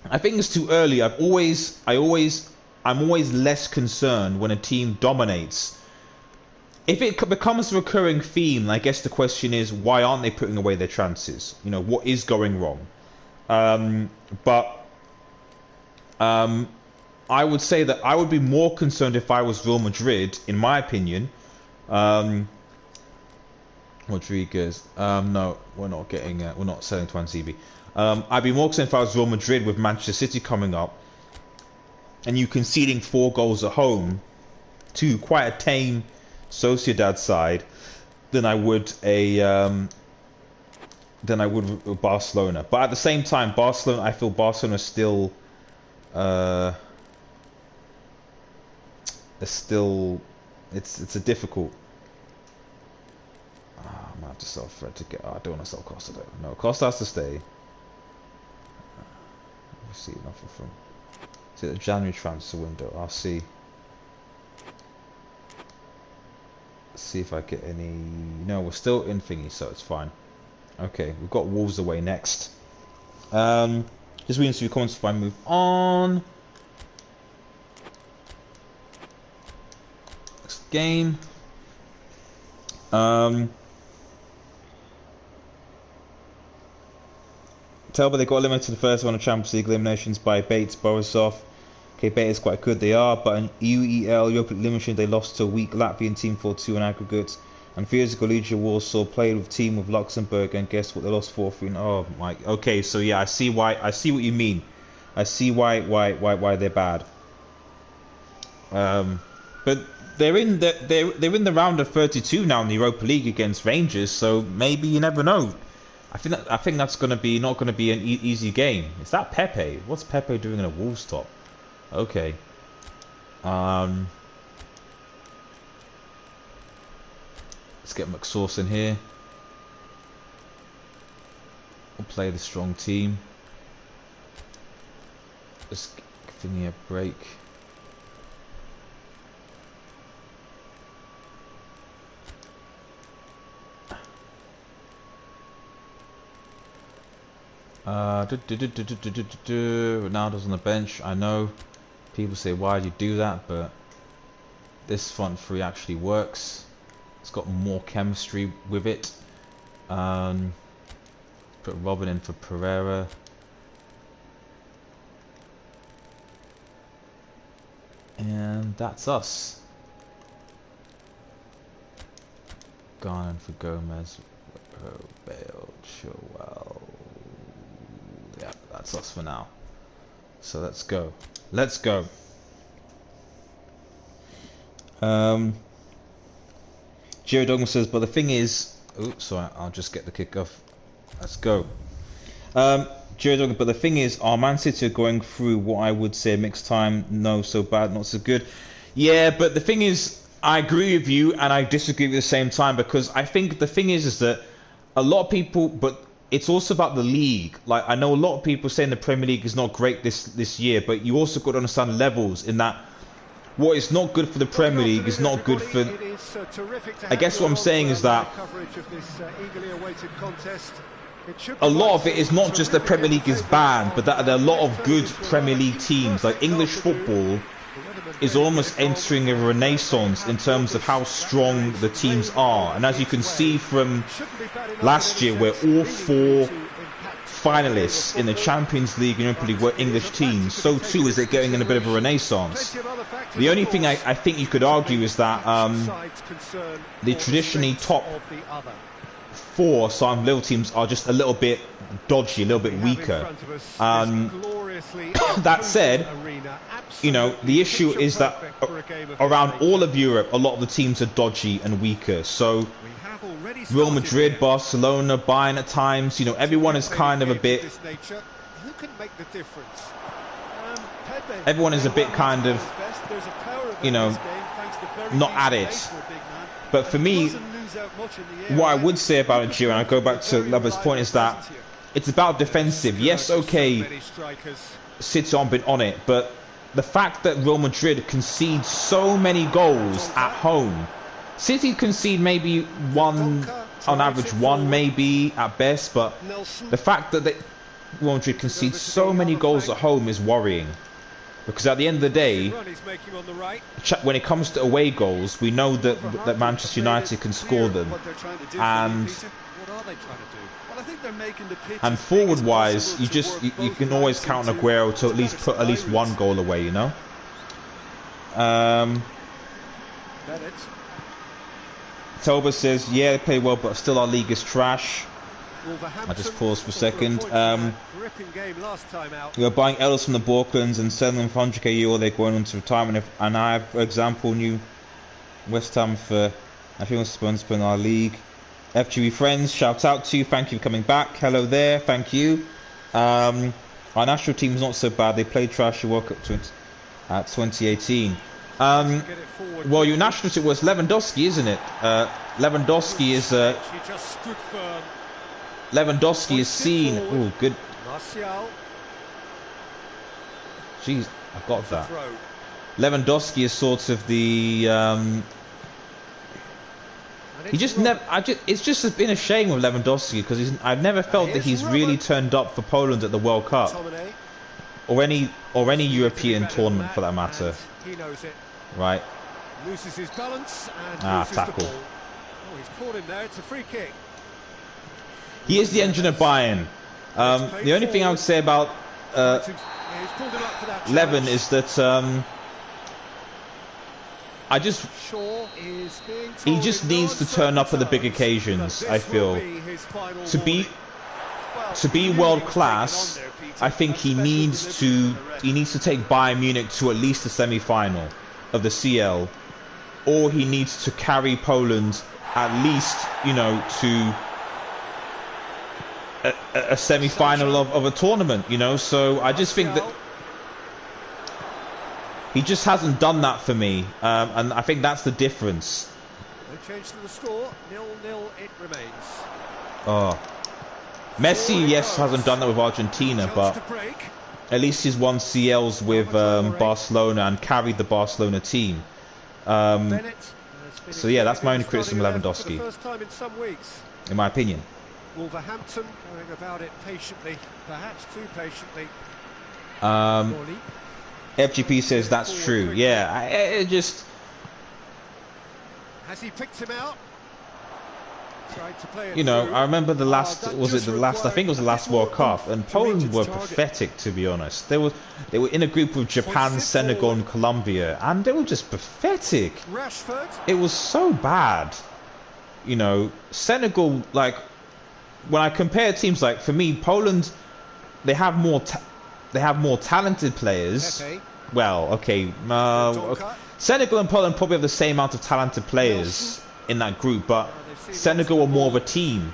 S1: I think it's too early. I'm always less concerned when a team dominates. If it becomes a recurring theme, I guess the question is, why aren't they putting away their chances? You know, what is going wrong? I would say that I would be more concerned if I was Real Madrid, in my opinion. Rodriguez. No, we're not getting. We're not selling to Anzibi. I'd be more concerned if I was Real Madrid with Manchester City coming up, and you conceding 4 goals at home to quite a tame Sociedad side than I would with Barcelona. But at the same time, Barcelona, I feel Barcelona is still it's a difficult. I might have to sell Fred to get. I don't want to sell Costa though. No, Costa has to stay. We'll see nothing from. See the January transfer window. I'll see. See if I get any. No, we're still in thingy, so it's fine. Okay, we've got Wolves away next. Just reading through comments before I move on. Next game. Telba, they got eliminated to the first one of Champions League eliminations by Bates, Borisov. Okay, Bates is quite good, they are, but in UEL, European elimination, they lost to a weak Latvian team 4-2 in aggregate. And 3 years ago, Legia Warsaw played with a team of Luxembourg, and guess what? They lost 4-3. Oh my. Okay, so yeah, I see why. I see what you mean. I see why they're bad. But they're in the round of 32 now in the Europa League against Rangers. So maybe you never know. I think that's not going to be an easy game. Is that Pepe? What's Pepe doing in a Wolves top? Okay. Let's get McSauce in here. We'll play the strong team. Just giving you a break. Ronaldo's on the bench. I know people say, why do you do that? But this front three actually works. It's got more chemistry with it. Put Robin in for Pereira. And that's us. Garland for Gomez. Bale, Chilwell. Yeah, that's us for now. So let's go. Let's go. Gio Dogma says, but the thing is... Oops, sorry, I'll just get the kickoff. Let's go. Gio Dogma, but the thing is, our Man City are going through what I would say mixed time. No, so bad, not so good. Yeah, but the thing is, I agree with you and I disagree at the same time, because I think the thing is that a lot of people... but it's also about the league. Like, I know a lot of people saying the Premier League is not great this year, but you also got to understand levels in that what is not good for the Premier League is not good for... I guess what I'm saying is that a lot of it is not just the Premier League is bad, but that there are a lot of good Premier League teams. Like, English football is almost entering a renaissance in terms of how strong the teams are. And as you can see from last year, where all four finalists in the Champions League and Europa League were English teams, so too is it going in a bit of a renaissance. The only thing I think you could argue is that the traditionally top four some little teams are just a little bit dodgy, a little bit weaker. That said, you know, the issue is that around all of Europe, a lot of the teams are dodgy and weaker. So Real Madrid, Barcelona, Bayern at times, you know, everyone is kind of a bit... Everyone is a bit kind of, you know, not at it. But for me, what I would say about it, Gio, and I go back to Lover's point, is that it's about defensive. Yes, okay, City aren't been on it, but the fact that Real Madrid concedes so many goals at home, City concede maybe one, on average one maybe at best, but the fact that Real Madrid concedes so many goals at home is worrying. Because at the end of the day, when it comes to away goals, we know that Manchester United can score them. And forward-wise, you can always count on Aguero to at least put at least one goal away, you know. Toba says, yeah, they play well, but still our league is trash. I just paused for a second. We are buying Ellis from the Balkans and selling them for 100k euro. They're going on to retirement. And I have, for example, new West Ham for, I think, was sponsored in our league. FGB friends, shout out to you. Thank you for coming back. Hello there. Thank you. Our national team is not so bad. They played trash at World Cup 2018. Well, your national team was Lewandowski, isn't it? Lewandowski is. Lewandowski is seen. Oh, good. Jeez, I got that. Lewandowski is sort of the. He just never. It's just been a shame with Lewandowski because I've never felt that he's really turned up for Poland at the World Cup, or any European tournament for that matter. Right.
S2: Loses his balance and
S1: tackle.
S2: Oh, he's caught him there. It's a free kick.
S1: He is the engine of Bayern. The only thing I would say about Levin is that he just needs to turn up at the big occasions. I feel to be world class. I think he needs to take Bayern Munich to at least the semi-final of the CL, or he needs to carry Poland at least, you know, to a semi-final of a tournament, you know. So I just think that he just hasn't done that for me, and I think that's the difference.
S2: No change to the score. 0-0 it remains.
S1: Oh, Messi, yes, hasn't done that with Argentina, but at least he's won CLs with Barcelona and carried the Barcelona team. So yeah, that's my only criticism of Lewandowski, in my opinion.
S2: Wolverhampton going about it patiently, perhaps too patiently.
S1: FGP says that's true. Yeah, it just...
S2: Has he picked him out?
S1: You know, I remember the last, was it the last, I think it was the last World Cup, and Poland were pathetic, to be honest. They were in a group with Japan, Senegal and Colombia, and they were just pathetic. It was so bad. You know, Senegal, like, when I compare teams, like, for me, Poland, they have more talented players. Well, okay, Senegal and Poland probably have the same amount of talented players in that group, but Senegal are more of a team,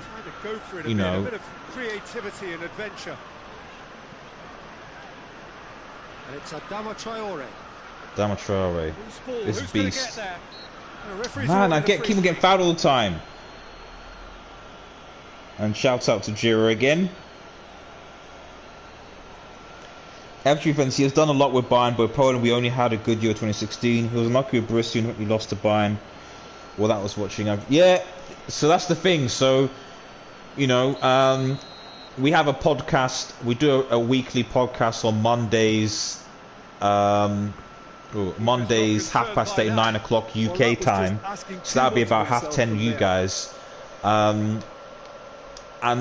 S1: you know.
S2: A bit of creativity and adventure. And it's Adama Traore.
S1: Adama Traore, this beast. Man, I keep on getting fouled all the time. And shout out to Jiro again. Evans, he has done a lot with Bayern, but Poland, we only had a good year 2016. He was unlucky with Borussia and we lost to Bayern. Well, that was watching. Yeah, so that's the thing. So, you know, we have a podcast. We do a weekly podcast on Mondays. Mondays, 8:30, 9 o'clock UK time. So that'll be about 10:30 you guys. And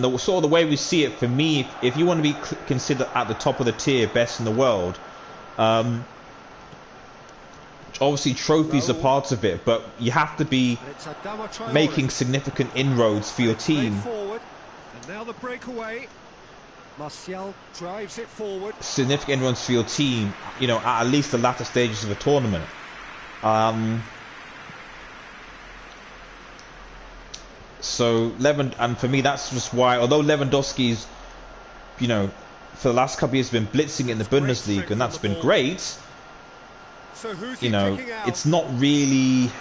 S1: the sort of the way we see it, for me, if you want to be considered at the top of the tier, best in the world, obviously trophies are part of it, but you have to be making significant inroads for your team.
S2: And now the breakaway. Martial drives it forward.
S1: Significant inroads for your team, you know, at least the latter stages of a tournament. So and for me, that's just why, although Lewandowski's, you know, for the last couple of years been blitzing in the Bundesliga, and that's been great.
S2: So
S1: you know, it's not really.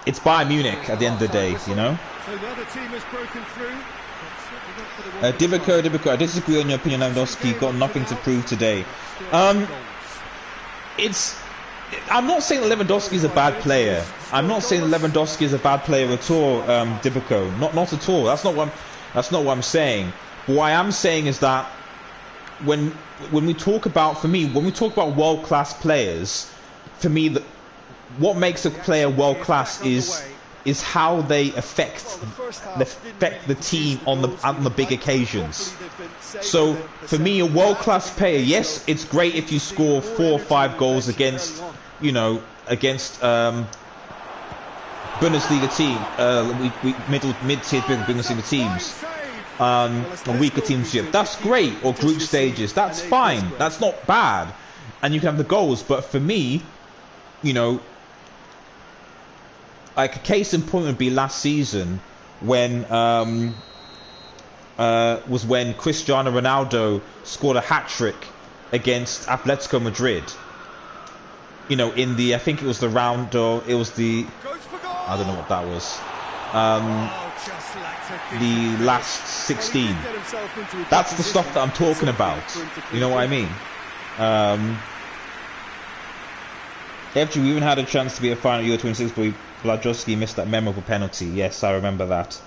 S1: It's Bayern Munich at the end of the day, you know.
S2: So the other team has broken through.
S1: Divock, I disagree on your opinion. Lewandowski got nothing to prove today. I'm not saying that Lewandowski is a bad player. I'm not saying that Lewandowski is a bad player at all, Divock. Not at all. That's not what I'm saying. But what I am saying is that when we talk about, for me, when we talk about world-class players, for me, what makes a player world-class is how they affect the team on the big occasions. So for me, a world-class player, yes, it's great if you score 4 or 5 goals against, you know, against Bundesliga team, mid-tier Bundesliga teams, or weaker teams. Yeah, that's great. Or group stages, that's fine. That's not bad, and you can have the goals. But for me, you know, like a case in point would be last season when when Cristiano Ronaldo scored a hat-trick against Atletico Madrid. You know, in the, I think it was the round, or it was the, I don't know what that was. The last 16. That's the stuff that I'm talking about. You know what I mean? FG, we even had a chance to be a final Euro 26, but Bladrowski missed that memorable penalty. Yes, I remember that.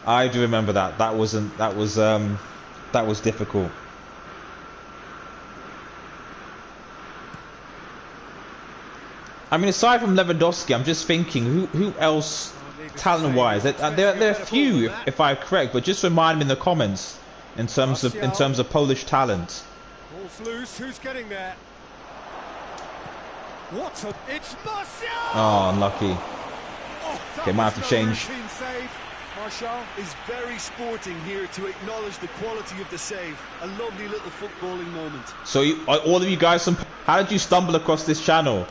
S1: I do remember that. That was difficult. I mean, aside from Lewandowski, I'm just thinking who else, talent-wise, there are a few, if I'm correct, but just remind me in the comments in terms of Polish talent.
S2: Ball's loose. Who's getting there? It's Martial!
S1: Oh, unlucky. Okay, might have to change.
S3: Martial is very sporting here to acknowledge the quality of the save. A lovely little footballing moment.
S1: So, all of you guys, how did you stumble across this channel?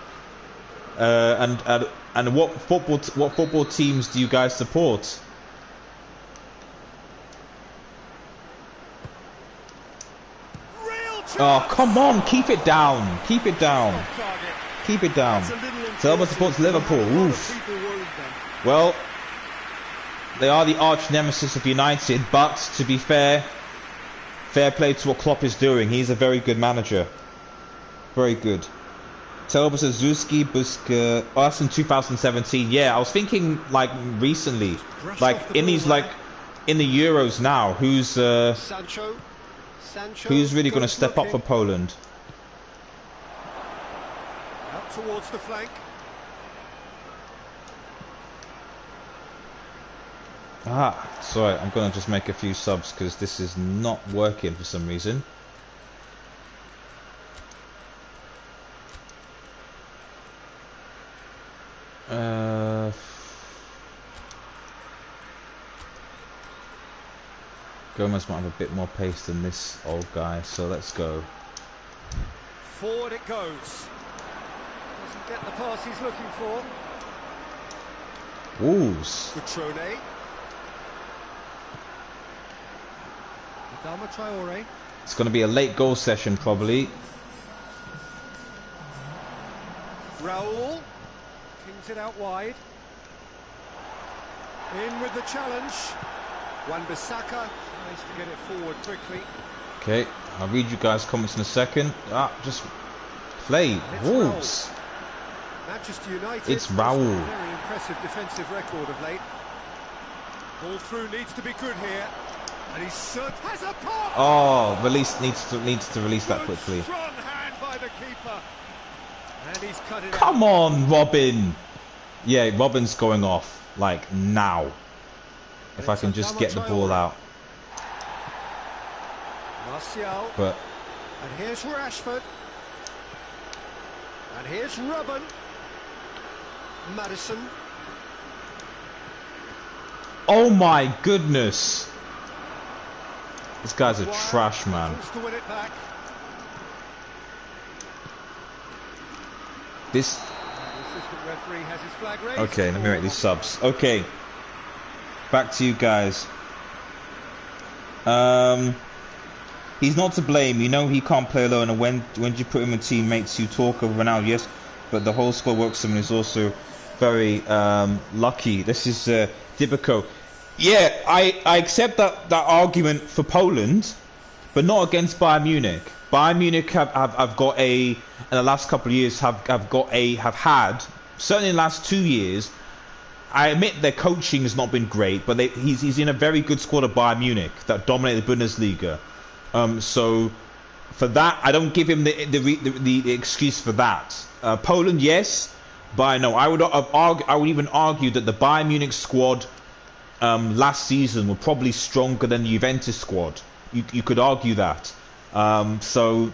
S1: And what football teams do you guys support? Oh, come on, keep it down. Keep it down. Keep it down. Selma supports Liverpool. Oof. Well, They are the arch nemesis of United, but to be fair, fair play to what Klopp is doing. He's a very good manager. Very good. Telber says Zuski, Buska. Oh, that's in 2017. Yeah, I was thinking like recently, like in these like in the Euros now. Who's really going to step up for Poland?
S2: Up towards the flank.
S1: Sorry, I'm going to just make a few subs because this is not working for some reason. Gomez might have a bit more pace than this old guy, so let's go.
S2: Forward it goes. Doesn't get the pass he's looking for.
S1: Wolves.
S2: Cutrone. Adama Traore.
S1: It's going to be a late goal session, probably.
S2: Raul. Kings it out wide. In with the challenge. Wan-Bissaka tries to get it forward quickly.
S1: Okay, I'll read you guys' comments in a second. Just play. Wolves.
S2: Manchester United.
S1: It's Raul.
S2: Very impressive defensive record of late. Ball through needs to be good here. And he has a pop.
S1: Oh, needs to release that quickly.
S2: Strong hand by the keeper. And he's cut it
S1: Come on, Robin. Yeah, Robin's going off like now. If I can just get the ball out.
S2: Martial.
S1: But
S2: and here's Rashford. And here's Robin. Maddison.
S1: Oh my goodness. This guy's a trash man.
S2: To win it back.
S1: This.
S2: The assistant referee has his flag raised.
S1: Okay, let me make these subs. Okay. Back to you guys. He's not to blame. You know he can't play alone, and when you put him in teammates, you talk of Ronaldo, yes, but the whole squad works him and is also very lucky. This is Dibico. Yeah, I accept that argument for Poland, but not against Bayern Munich. Bayern Munich have got in the last couple of years have had certainly in the last 2 years. I admit their coaching has not been great, but he's in a very good squad of Bayern Munich that dominate the Bundesliga. So for that, I don't give him the excuse for that. Poland, yes, but no, I would even argue that the Bayern Munich squad last season were probably stronger than the Juventus squad. You could argue that. So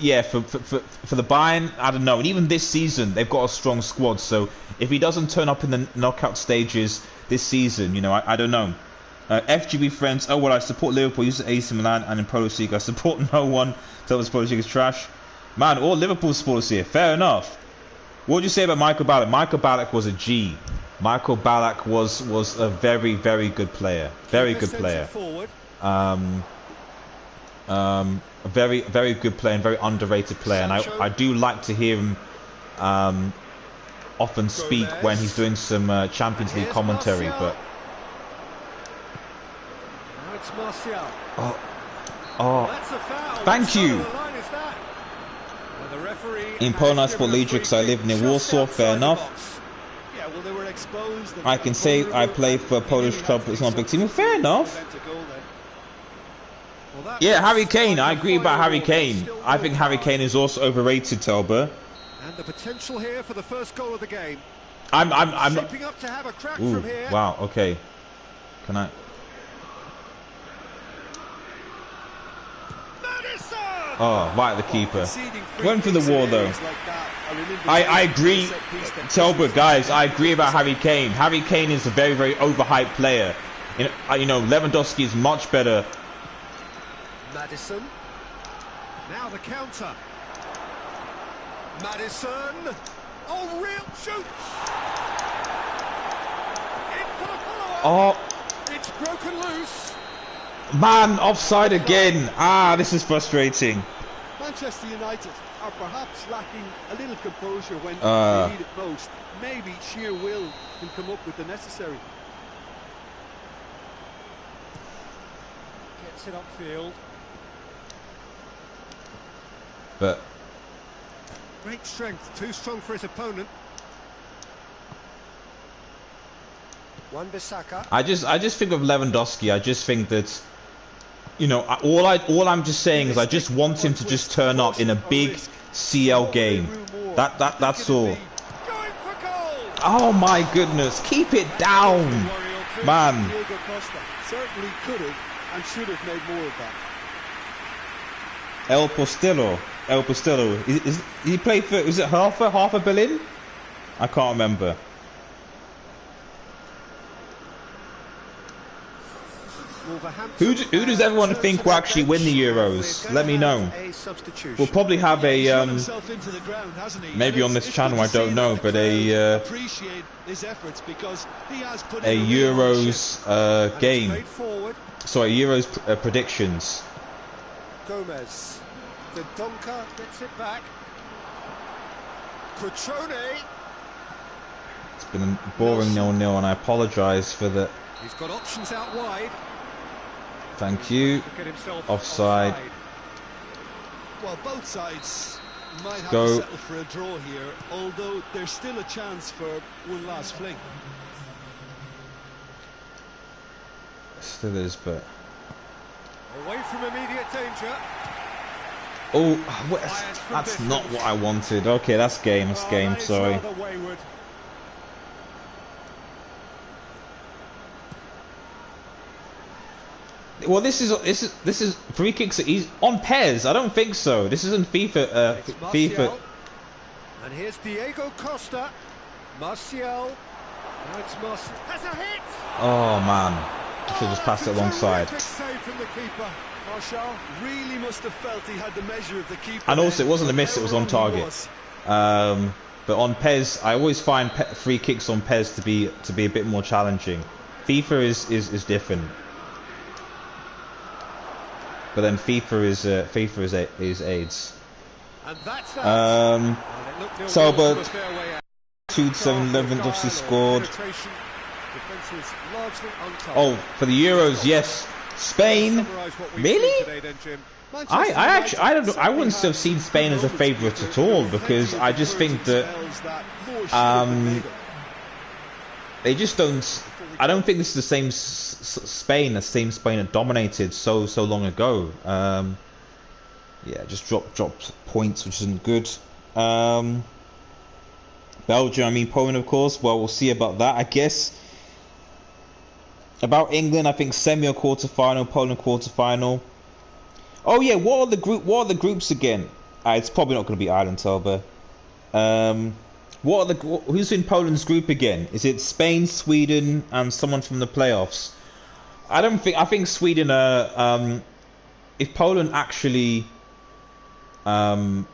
S1: yeah, for the Bayern, I don't know. And even this season, they've got a strong squad. So if he doesn't turn up in the knockout stages this season, you know, I don't know. FGB friends, oh well, I support Liverpool, use AC Milan, and in Polish League I support no one. Tell us Polish League is trash. Man, all Liverpool supporters here. Fair enough. What would you say about Michael Ballack? Michael Ballack was a G. Michael Ballack was a very, very good player. Very good player. A very, very good player and very underrated player. And I do like to hear him often speak when he's doing some Champions League commentary. But
S2: now it's Martial.
S1: Thank you. In Poland I support Leedrix. I live near Warsaw. Fair enough. I can say I play for a Polish club, but it's not a big team. Well, fair enough. Yeah, Harry Kane. I agree about Harry Kane. I think Harry Kane is also overrated, Telber.
S2: And the potential here for the first goal of the game.
S1: I'm
S2: shaping up to have a crack from here.
S1: Wow. Okay. Can I? Oh, right at the keeper. Went for the wall though. I agree, Telber, guys. I agree about Harry Kane. Harry Kane is a very, very overhyped player. You know, Lewandowski is much better.
S2: Maddison. Now the counter. Maddison. Oh, real shoots. In for the follow-up.
S1: Oh.
S2: It's broken loose.
S1: Man, offside again. Ah, this is frustrating.
S3: Manchester United are perhaps lacking a little composure when they need it most. Maybe sheer will can come up with the necessary.
S2: Gets it upfield.
S1: But
S2: Great strength, too strong for his opponent. Wan-Bissaka.
S1: I just think of Lewandowski. I just think that, you know, all I'm just saying is I just want him to just turn up in a big CL game. That's all. Oh my goodness, keep it down, man.
S3: Certainly could have and should have made more of that.
S1: El Postillo. Is he played for? Was it Hertha Berlin? I can't remember. Who does everyone think will actually win the Euros? Let me know. We'll probably have a maybe on this channel, I don't know, but a Euros game. Sorry, Euros predictions.
S2: Gomez. The Donker gets it back. Cutrone.
S1: It's been a boring 0-0, and I apologise for the.
S2: He's got options out wide.
S1: Thank you. Offside.
S3: Well, both sides might have to settle for a draw here, although there's still a chance for one last fling.
S1: Still is, but
S2: away from immediate danger.
S1: Oh, that's not what I wanted. Okay, that's game. That's game. Sorry. Well, this is free kicks. He's on PES. I don't think so. This isn't FIFA. FIFA.
S2: And here's Diego Costa. Martial. Now it's Martial. Has a hit.
S1: Oh man, I should just pass it alongside.
S2: Save from the keeper.
S3: Martial really must have felt he had the measure of the keeper.
S1: And also, it wasn't a miss. It was on target. But on PES, I always find free kicks on PES to be a bit more challenging. FIFA is different. But then FIFA is AIDS.
S2: And that's
S1: Sauber 2-7 Lewandowski scored. Oh, for the Euros, yes. Spain, really? I don't know. I wouldn't have seen Spain as a favourite at all, because I just think that they just don't. I don't think this is the same Spain that dominated so long ago. Yeah, just dropped points, which isn't good. Belgium, I mean Poland, of course. Well, we'll see about that, I guess. About England, I think semi or quarter-final, Poland quarter-final. Oh yeah, what are the groups again? It's probably not going to be Ireland, Talbot. Who's in Poland's group again? Is it Spain, Sweden, and someone from the playoffs? I think Sweden are. If Poland actually play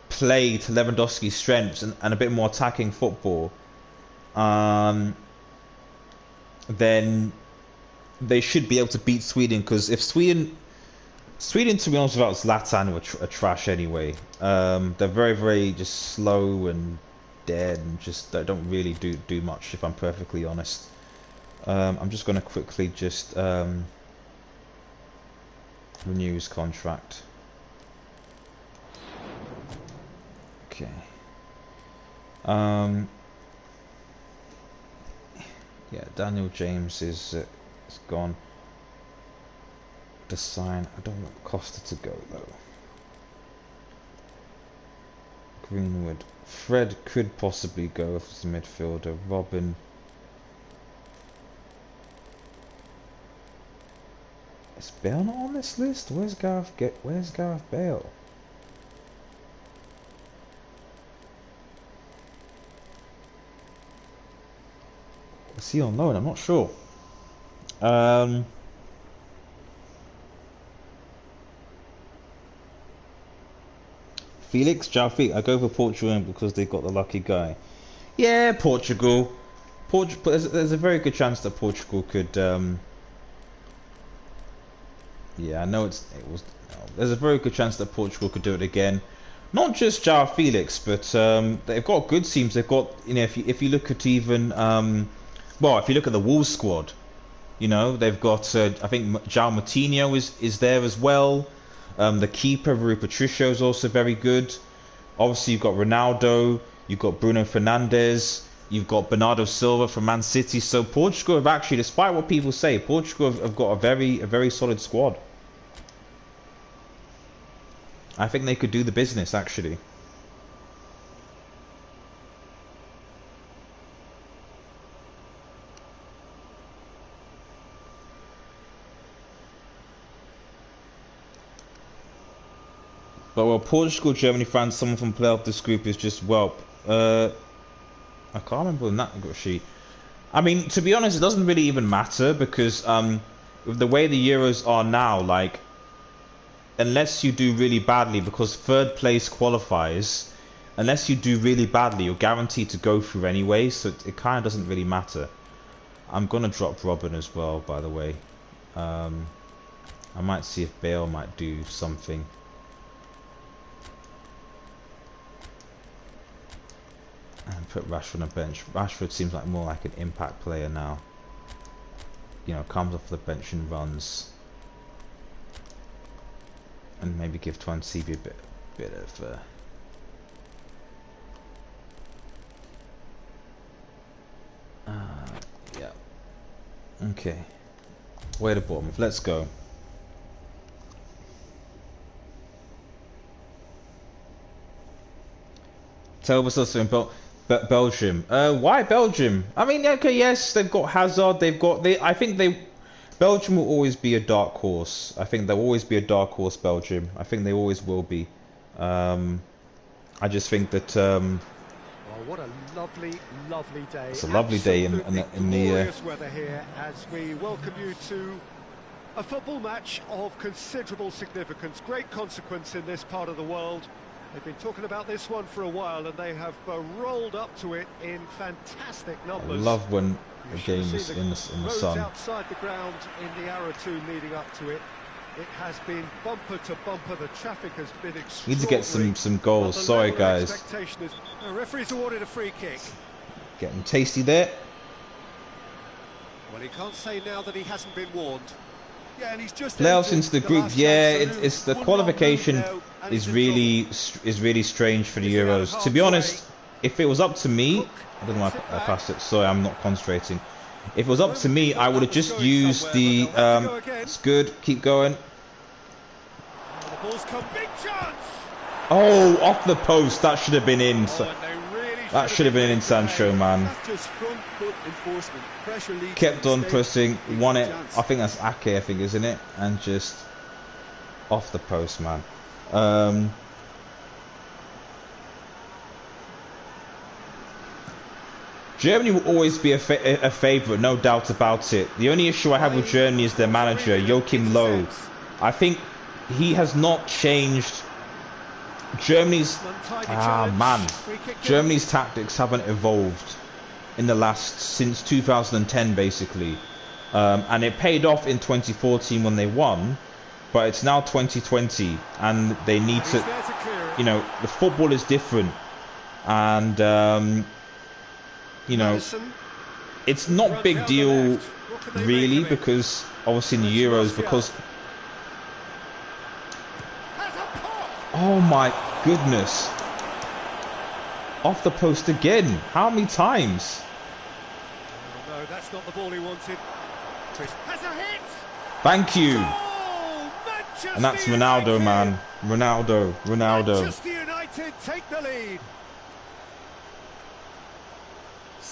S1: to Lewandowski's strengths and a bit more attacking football, then they should be able to beat Sweden. Because if Sweden, to be honest, without Zlatan, are trash anyway. They're very, very just slow and dead, and just they don't really do much, if I'm perfectly honest. I'm just going to quickly just renew his contract. Okay. Yeah, Daniel James is gone. To sign. I don't want Costa to go though. Greenwood. Fred could possibly go if it's a midfielder. Robin. Is Bale not on this list? Where's Gareth Bale? Is he on loan? I'm not sure. Felix, Jaffe, I go for Portugal because they've got the lucky guy. Yeah, Portugal. There's a very good chance that Portugal could. Yeah, I know there's a very good chance that Portugal could do it again. Not just João Felix, but they've got good teams. They've got, you know, if you look at even, well, if you look at the Wolves squad, You know, they've got, I think João Moutinho is there as well. The keeper, Rui Patricio, is also very good. Obviously, you've got Ronaldo, you've got Bruno Fernandes, you've got Bernardo Silva from Man City. So Portugal have actually, despite what people say, Portugal have got a very solid squad. I think they could do the business, actually. But well, Portugal, Germany, France, someone from playoff this group is just well. I can't remember when that got sheet. I mean, to be honest, it doesn't really even matter because with the way the Euros are now, like, unless you do really badly, because third place qualifies, unless you do really badly, you're guaranteed to go through anyway. So it kind of doesn't really matter. I'm gonna drop Robin as well, by the way. I might see if Bale might do something. And put Rashford on the bench. Rashford seems like more like an impact player now. You know, comes off the bench and runs. And maybe give Tuanzebe a bit of yeah. Okay. Way to Bournemouth. Let's go. Tell us also in Belgium. Why Belgium? I mean, okay, yes, they've got Hazard. I think Belgium will always be a dark horse. I think there'll always be a dark horse, Belgium. I think they always will be. I just think that.
S2: Well, what a lovely day!
S1: It's a lovely day in the
S2: glorious weather here as we welcome you to a football match of considerable significance, great consequence in this part of the world. They've been talking about this one for a while, and they have rolled up to it in fantastic numbers.
S1: I love when a game is in the sun.
S2: Outside the ground in the hour or two leading up to it, it has been bumper to bumper. The traffic has been extraordinary.
S1: Need to get some goals. Sorry, guys.
S2: The referee's awarded a free kick.
S1: Getting tasty there.
S2: Well, he can't say now that he hasn't been warned.
S3: Yeah, and he's just
S1: playoffs into the group. Yeah, it's the qualification is really strange for the Euros. To be honest, if it was up to me, I don't know why I passed it. Sorry, I'm not concentrating. If it was up to me, I would have just used the. It's good. Keep going. Oh, off the post. That should have been in. That should have been in Sancho, man. Kept on pressing, won it. I think that's Ake, I think, isn't it? And just off the post, man. Germany will always be a favourite, no doubt about it. The only issue I have with Germany is their manager, Joachim Löw. I think he has not changed. Germany's tactics haven't evolved in the since 2010 basically, and it paid off in 2014 when they won, but it's now 2020 and they need to, you know, the football is different, and you know, it's not big deal really, because obviously in the Euros, because oh my goodness, off the post again. How many times?
S2: No, that's not the ball he wanted. Chris has a hit.
S1: Thank you.
S2: Oh,
S1: and that's Ronaldo, man. Ronaldo.
S2: Manchester United take the lead.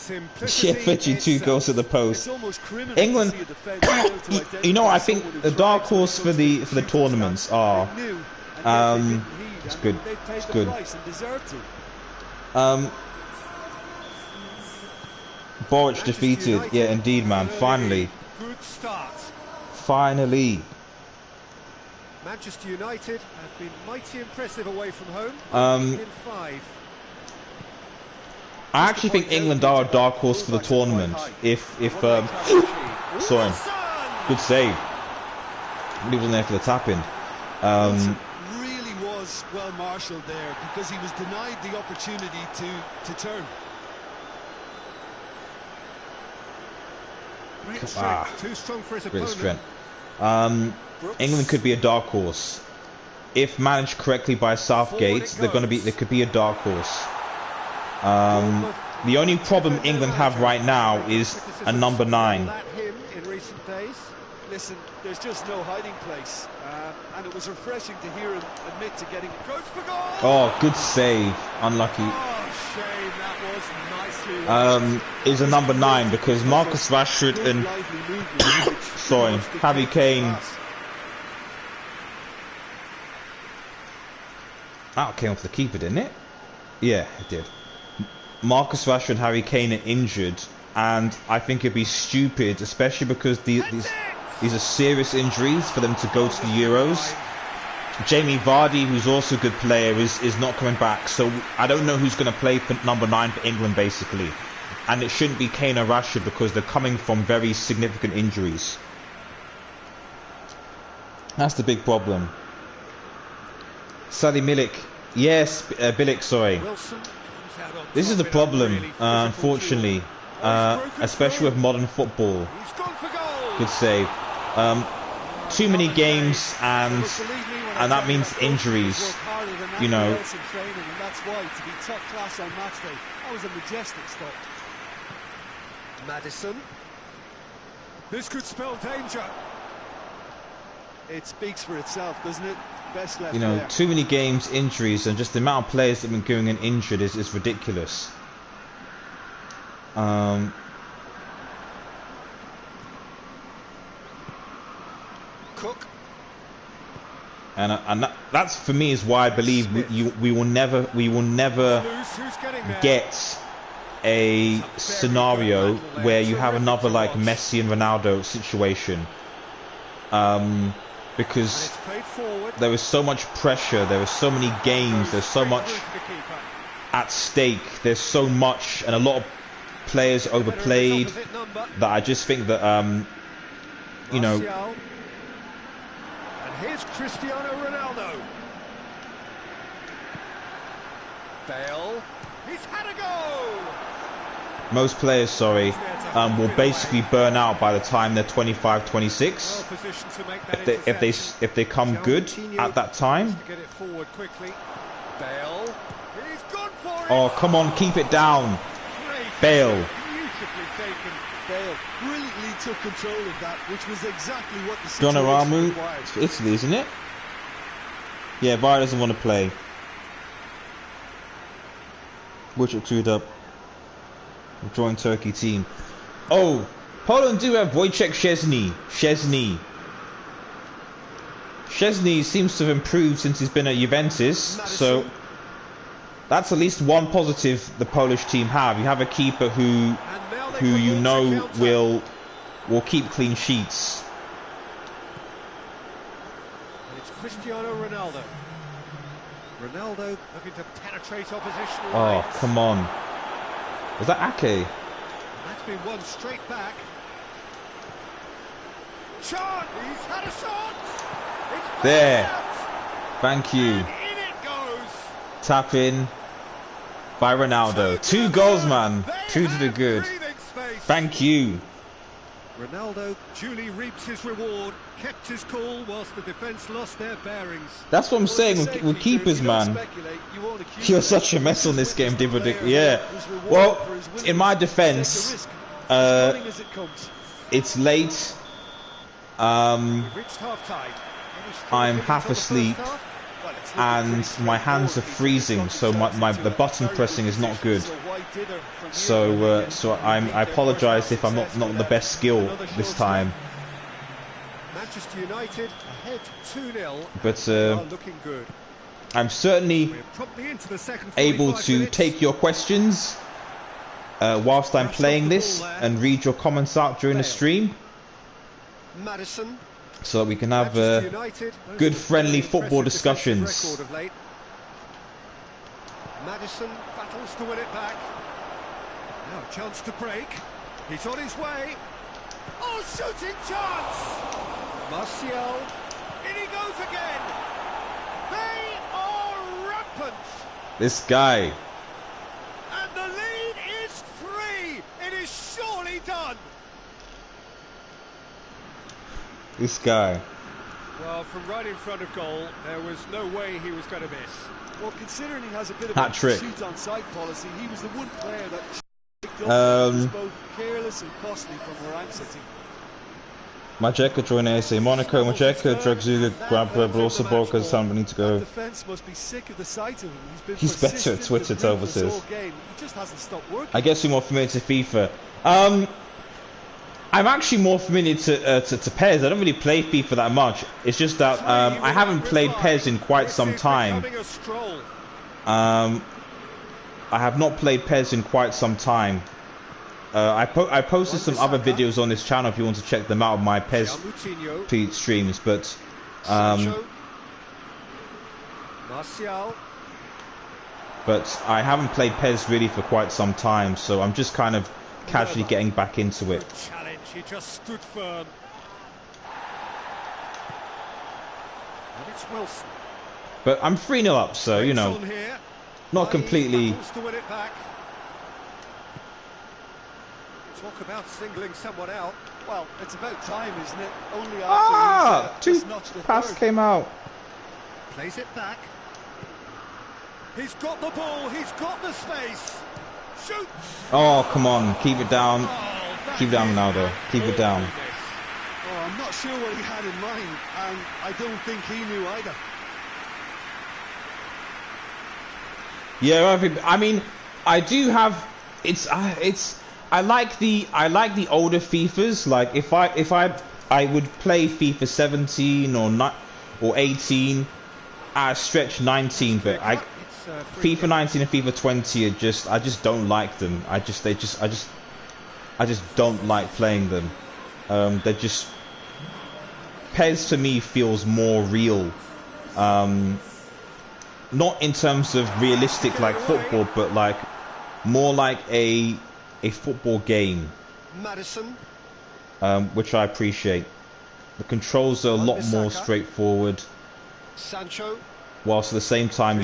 S1: Yeah, 52 goals to the post. England, you know, I think the dark horse for the tournaments are. It's good. It's good. Boric defeated. Yeah, indeed, man. Finally.
S2: Good start.
S1: Finally.
S2: Manchester United have been mighty impressive away from home. In 5.
S1: I actually think England are a dark horse for the tournament. Sorry, good save. He wasn't there for the tap-in.
S3: Really was well marshalled there, because he was denied the opportunity to turn.
S2: Too strong for his opponent.
S1: Strength. England could be a dark horse if managed correctly by Southgate. There could be a dark horse. The only problem England have right now is a number 9.
S3: Listen, there's just no hiding place, and it was refreshing to hear him admit to getting it. Goes for goal!
S1: Oh, good save. Unlucky.
S2: Oh, shame. That was nicely
S1: is a number 9 because Marcus Rashford and sorry, Harry Kane. That came off the keeper, didn't it? Yeah, it did. Marcus Rashford and Harry Kane are injured, and I think it'd be stupid, especially because these are serious injuries, for them to go to the Euros. Jamie Vardy, who's also a good player, is not coming back. So I don't know who's going to play for number 9 for England, basically. And it shouldn't be Kane or Rashford because they're coming from very significant injuries. That's the big problem. Sally Milik. Yes, Bilic, sorry. This is the problem, unfortunately. Especially with modern football. Good save. Too many games, and that means injuries. You know.
S3: That's why, to be top class on match day, that was a majestic stop.
S2: Maddison. This could spell danger.
S3: It speaks for itself, doesn't it? Best left.
S1: You know,
S3: there.
S1: too many games, injuries, and just the amount of players that have been going and injured is ridiculous.
S2: Cook.
S1: And that's for me is why I believe we will never get a scenario where you have another like Messi and Ronaldo situation, because there is so much pressure, there are so many games, there's so much at stake, there's so much, and a lot of players overplayed, that I just think that you know.
S2: Here's Cristiano Ronaldo. Bale. He's had a go.
S1: Most players, sorry, will basically burn out by the time they're 25, 26. If they come good at that time.
S2: Bale. He's gone for it.
S1: Oh, come on, keep it down. Bale.
S2: Beautifully taken.
S3: Bale brilliantly took control of that, which was exactly what the situation
S1: Donnarumma,
S3: required.
S1: it's Italy, isn't it? Yeah, Bayern doesn't want to play. Wojciech queued up. Join Turkey team. Oh, Poland do have Wojciech Szczesny. Szczesny seems to have improved since he's been at Juventus, so that's at least one positive the Polish team have. You have a keeper who you know will keep clean sheets.
S2: And it's Cristiano Ronaldo. Ronaldo looking to penetrate opposition.
S1: Oh, come on. Was that Ake?
S2: That's been won straight back. Shot! He's had a shot! It's
S1: there.
S2: out.
S1: Thank you.
S2: And in it goes.
S1: Tap in by Ronaldo. 2 goals, man. 2 to the good. Thank you.
S2: Ronaldo duly reaps his reward, kept his cool whilst the defence lost their bearings.
S1: That's what I'm saying with keepers, man. You're such a mess on this game, Divodik. Yeah. Well, in my defence, it's late. I'm half asleep, and my hands are freezing, so the button pressing is not good. So I apologise if I'm not the best skill this time.
S2: Manchester United ahead 2-0.
S1: But
S2: looking good.
S1: I'm certainly able to take your questions whilst I'm playing this and read your comments out during the stream,
S2: Maddison.
S1: so that we can have good friendly football discussions.
S2: Maddison battles to win it back. Now a chance to break. He's on his way. Oh, shooting chance! Martial. In he goes again. They are rampant.
S1: This guy.
S2: And the lead is 3. It is surely done.
S1: This guy.
S2: Well, from right in front of goal, there was no way he was going to miss.
S3: Well, considering he has a bit of
S1: Hat
S3: a
S1: trick.
S3: shoot on sight policy, he was the one player that picked up that was both careless and costly from where I'm sitting.
S1: Majeka joined AC Monaco. Majeka, Dragzuga, Grabber, but also Borges. Time we need to go.
S3: Defense must be sick of the sight of him.
S1: He's better at Twitter, Tova says.
S3: He just hasn't stopped working.
S1: I guess you're more familiar to FIFA. I'm actually more familiar to PES. I don't really play FIFA that much. It's just that I haven't played PES in quite some time. I have not played PES in quite some time. I posted some other videos on this channel if you want to check them out of my PES streams, but I haven't played PES really for quite some time, so I'm just kind of casually getting back into it.
S2: Challenge, he just stood firm. And it's Wilson.
S1: But I'm 3-0 up, so you know, not completely.
S2: Talk about singling someone out.
S3: Well, it's about time, isn't it? Only after
S1: two pass came out.
S2: Plays it back. He's got the ball. He's got the space. Shoots.
S1: Oh, come on, keep it down. Keep it down, Ronaldo. Keep it down.
S3: Oh, I'm not sure what he had in mind, and I don't think he knew either.
S1: Yeah, I mean, I do have. I like the older FIFAs. Like if I would play FIFA 17 or 18, I stretch 19, but FIFA 19 and FIFA 20 are I just don't like them. I just don't like playing them. They're just PES to me feels more real. Not in terms of realistic like football, but like more like a football game,
S2: Madison.
S1: Which I appreciate. The controls are a lot more straightforward.
S2: Sancho.
S1: Whilst at the same time,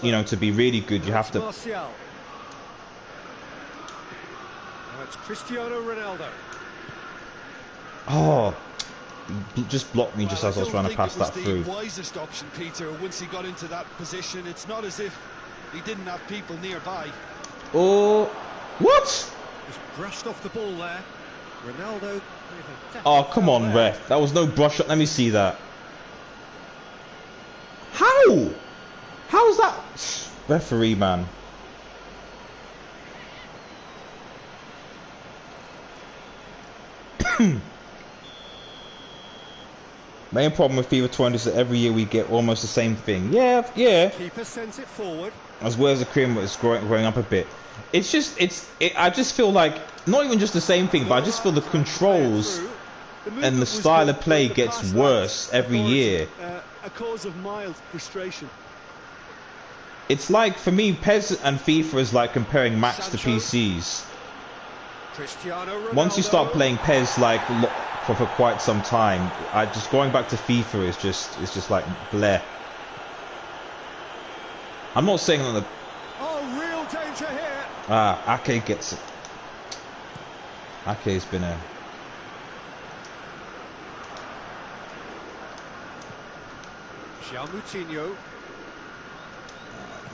S1: you know, to be really good, you have to.
S2: Now it's Cristiano Ronaldo.
S1: Oh, he just blocked me just as I was trying to pass that through.
S3: The wisest option, Peter. Once he got into that position, it's not as if he didn't have people nearby.
S1: Oh. What?
S2: Just brushed off the ball there. Ronaldo.
S1: Oh, come on, ref. That was no brush up. Let me see that. How? How's that? Referee, man. Main problem with FIFA 20 is that every year we get almost the same thing. Yeah.
S2: Keeper sends it forward.
S1: As well as the cream is growing up a bit. It's just, I just feel like, not even just the same thing, but I just feel the controls and the style of play gets worse every year.
S3: A cause of mild frustration.
S1: It's like, for me, PES and FIFA is like comparing Macs to PCs. Once you start playing PES like for quite some time, going back to FIFA is just like bleh. I'm not saying that the...
S2: Oh, real danger here.
S1: Ake gets it. Ake's been a...
S2: Moutinho.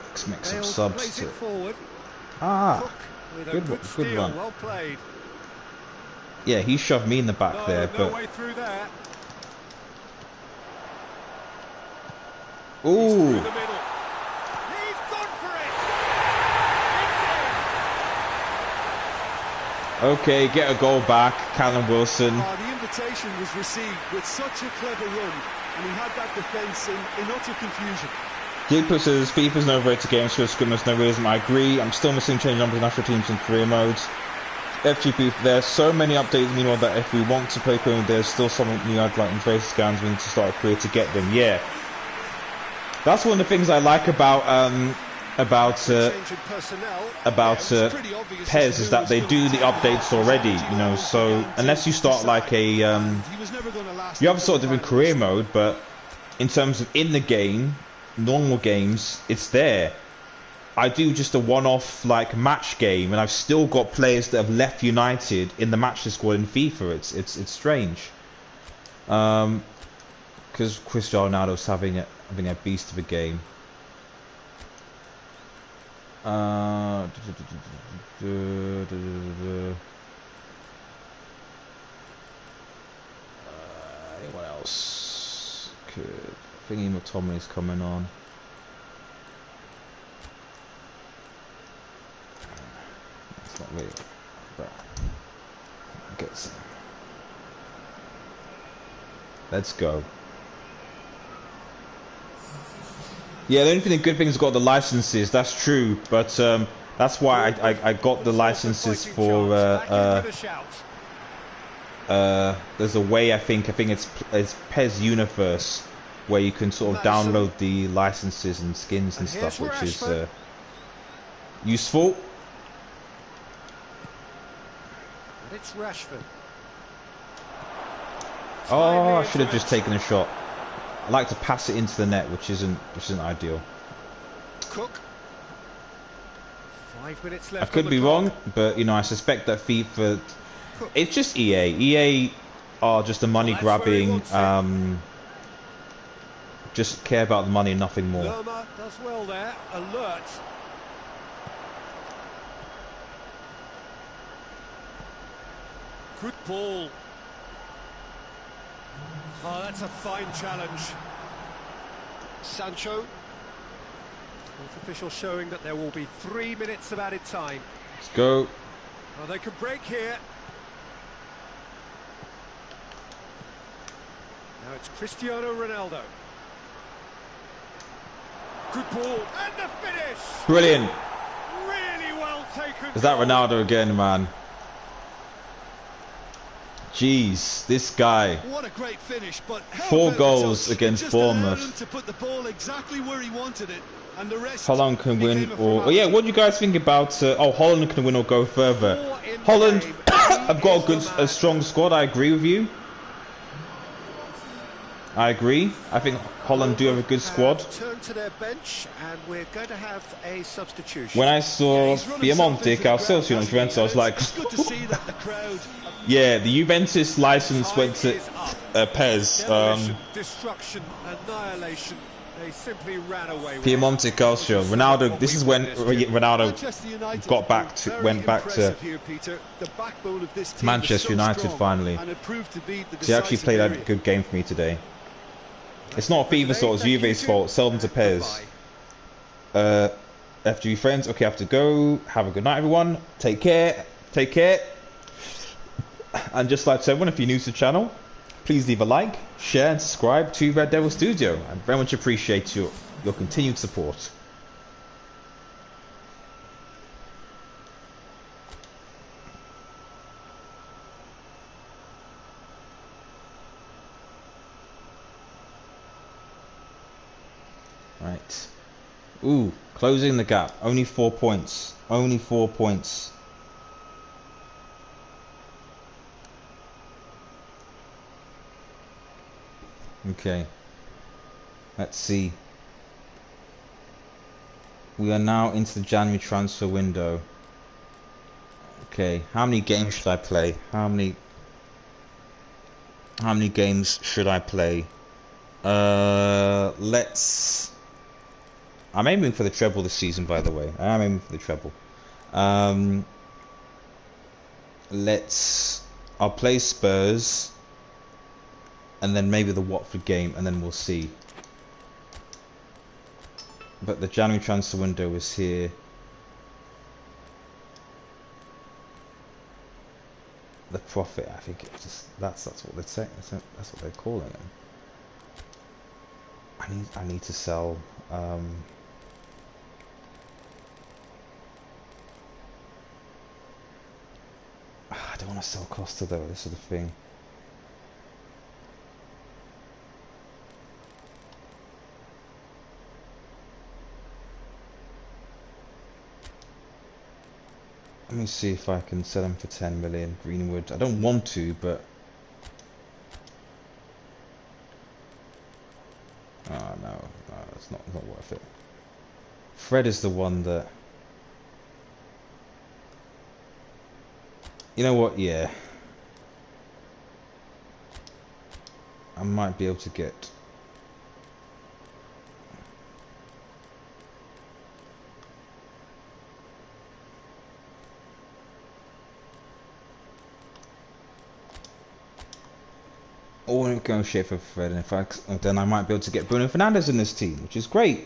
S1: Let's make some subs to...
S2: Forward.
S1: Good run.
S2: Well played.
S1: Yeah, he shoved me in the back there, but...
S2: way through there.
S1: Ooh. Okay, get a goal back, Callum Wilson.
S3: The invitation was received with such a clever run, and he had that defence in utter confusion.
S1: Jigpo says, FIFA's no rated game, so scrimmage no realism. I agree. I'm still missing change numbers of national teams in career modes. FGP, there's so many updates, meanwhile, that if we want to play career, there's still something new I'd like in trace scans. We need to start a career to get them. Yeah. That's one of the things I like about PES is that they do the updates already, you know, so unless you start like a you have a sort of different career mode, but in terms of in the game, normal games, it's there. I do just a one-off like match game, and I've still got players that have left United in the match squad in FIFA. It's strange. Because Cristiano Ronaldo's having a beast of a game. Anyone else? Could I think McTominay's coming on. It's not really, but get some. Let's go. Yeah, the only thing, the good thing is got the licenses. That's true, but that's why I got the licenses for. There's a way I think it's PES Universe, where you can sort of download the licenses and skins and stuff, which is useful.
S2: It's Rashford.
S1: Oh, I should have just taken a shot. I like to pass it into the net, which isn't ideal.
S2: Cook. 5 minutes left.
S1: I could be wrong, but you know, I suspect that FIFA. It's just EA. EA are just a money grabbing. Just care about the money and nothing more.
S2: Lerma does well there. Alert. Good ball. Oh, that's a fine challenge. Sancho. Fourth official showing that there will be 3 minutes of added time.
S1: Let's go.
S2: Oh, they could break here. Now it's Cristiano Ronaldo. Good ball. And the finish!
S1: Brilliant.
S2: Really well taken.
S1: Is that Ronaldo again, man? Jeez, this guy.
S3: What a great finish, but
S1: 4 goals against Bournemouth.
S3: To put the ball exactly where he wanted it, and the rest
S1: Holland can win, or oh yeah, what do you guys think about? Oh, Holland can win or go further. Holland have got a strong squad. I agree with you. I agree. I think Holland do have a good squad.
S2: Turn to their bench, and we're going to have a substitution.
S1: When I saw Piemonte Calcio on Juventus, I was like, yeah, the Juventus license went to PES.
S2: Destruction, annihilation. They simply ran away with
S1: Piemonte Calcio. Ronaldo. This is when Ronaldo went back to Manchester United finally. He actually played a good game for me today. It's not FIFA's fault, it's Juve's fault. Sell them to PES. FG friends, okay, I have to go. Have a good night, everyone. Take care. Take care. And just like to everyone, if you're new to the channel, please leave a like, share, and subscribe to Red Devil Studio. I very much appreciate your continued support. Right. Ooh, closing the gap. Only 4 points. Only 4 points. Okay. Let's see. We are now into the January transfer window. Okay. How many games should I play? How many games should I play? Let's. I'm aiming for the treble this season, by the way. I am aiming for the treble. I'll play Spurs, and then maybe the Watford game, and then we'll see. But the January transfer window is here. The profit, I think it's just that's what they're saying. That's what they're calling them. I need to sell. I don't want to sell Costa though. This is the thing. Let me see if I can sell him for 10 million. Greenwood. I don't want to, but oh no, it's not worth it. Fred is the one that. You know what? Yeah. might be able to get. Or negotiate for Fred, and in fact, then I might be able to get Bruno Fernandes in this team, which is great.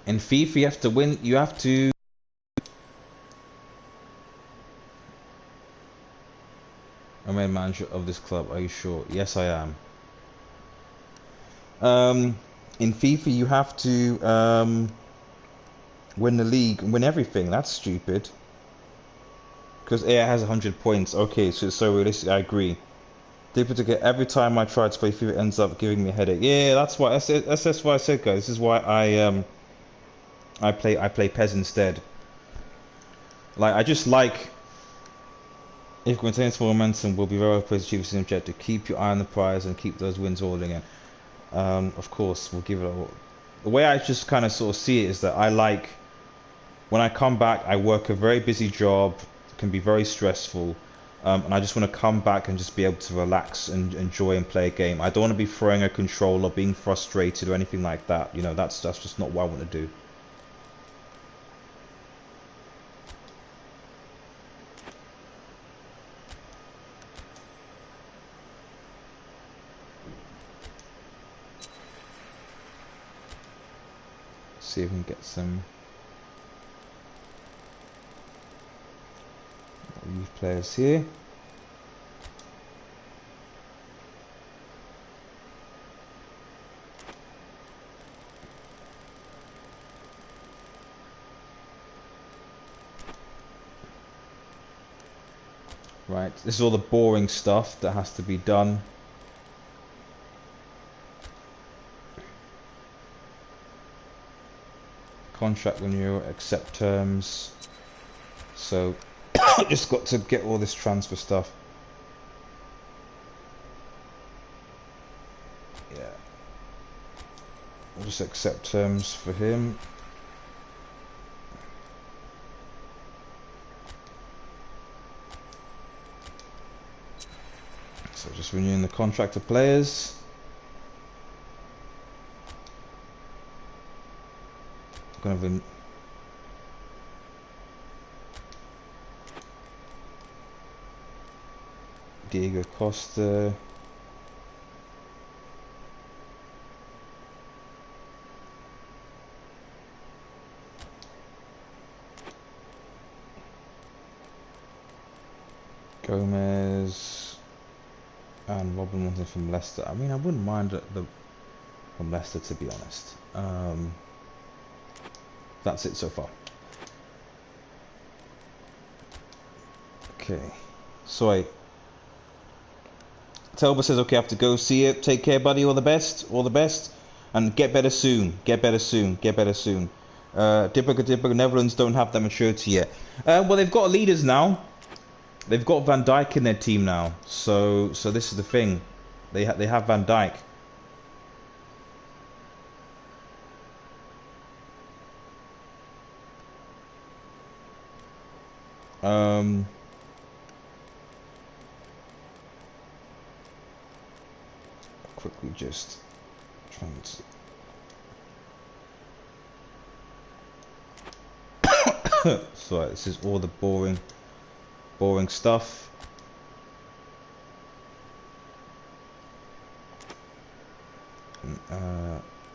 S1: In FIFA, you have to win. You have to. I'm a manager of this club. Are you sure? Yes, I am. In FIFA, you have to win the league and win everything. That's stupid. Because AI has 100 points. Okay, so it's so realistic. I agree. Difficult to get every time I try to play FIFA, it ends up giving me a headache. Yeah, that's why. That's why I said, guys. This is why I play PES instead. Like, I just like. If we maintain small momentum, we'll be very well placed to achieve this objective. Keep your eye on the prize and keep those wins rolling in. Of course, we'll give it a. The way I just kind of sort of see it is that I like. When I come back, I work a very busy job. It can be very stressful. And I just want to come back and just be able to relax and enjoy and play a game. I don't want to be throwing a controller, being frustrated or anything like that. You know, that's just not what I want to do. See if we can get some youth players here. Right, this is all the boring stuff that has to be done. Contract renewal, accept terms. So just got to get all this transfer stuff. Yeah. We'll just accept terms for him. So just renewing the contract of players. Kind of Diego Costa. Gomez and Robin wanted from Leicester. I mean, I wouldn't mind from Leicester, to be honest. That's it so far. Okay. Sorry. Telba says, okay, I have to go. See it. Take care, buddy. All the best. All the best. And get better soon. Get better soon. Get better soon. Dipper, Netherlands don't have that maturity yet. Well, they've got leaders now. They've got Van Dijk in their team now. So this is the thing. They have Van Dijk. Quickly just trying to so this is all the boring stuff.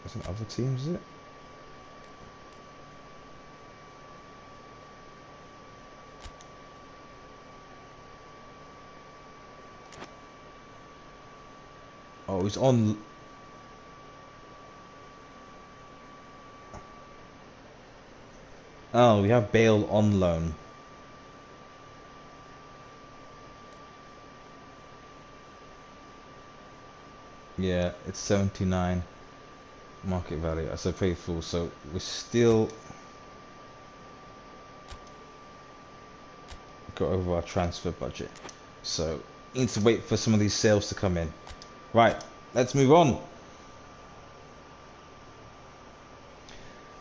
S1: Is it other teams, is it? Oh, he's on. Oh, we have Bale on loan. Yeah, it's 79 market value. That's a pretty full. So we're still got over our transfer budget. So need to wait for some of these sales to come in. Right, let's move on.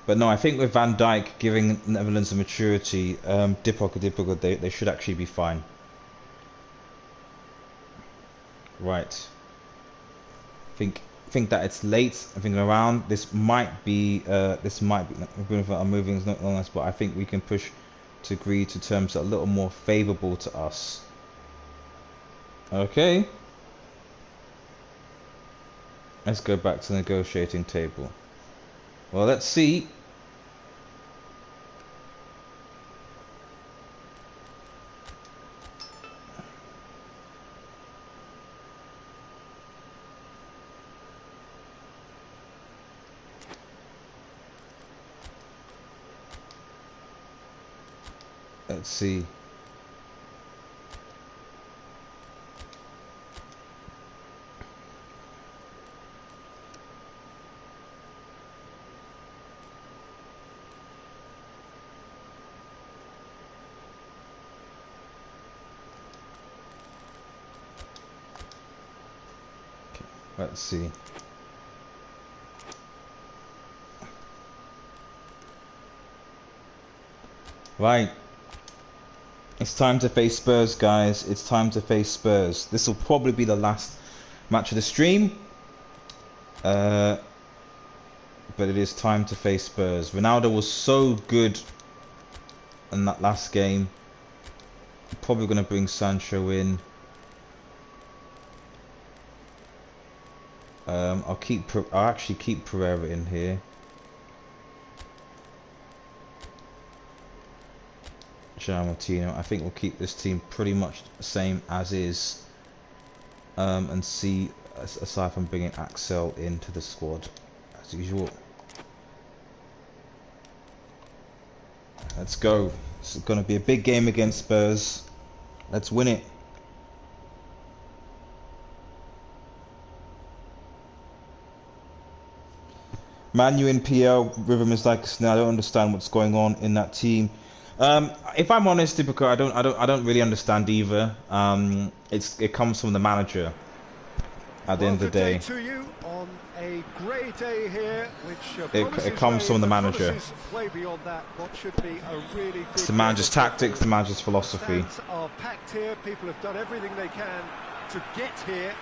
S1: But no, I think with Van Dijk giving Netherlands a maturity, Dipok, they should actually be fine. Right. Think that it's late. I'm thinking around. This might be. I'm moving not on us, but I think we can push to agree to terms that are a little more favourable to us. Okay. Let's go back to the negotiating table. Well, let's see. Let's see. Let's see. Right. It's time to face Spurs, guys. It's time to face Spurs. This will probably be the last match of the stream. But it is time to face Spurs. Ronaldo was so good in that last game. Probably going to bring Sancho in. I'll actually keep Pereira in here. Martino. I think we'll keep this team pretty much the same as is, and see, aside from bringing Axel into the squad as usual. Let's go. It's going to be a big game against Spurs. Let's win it. Manu in PL, Rhythm is like a snare. I don't understand what's going on in that team. If I'm honest, because I don't really understand either. It comes from the manager. At the end of the day,
S2: to you on a grey day here, which
S1: it comes from the manager.
S2: Way beyond that, what should be a really good.
S1: It's the manager's tactics, the manager's philosophy.
S2: Fans are packed here. People have done everything they can to get here.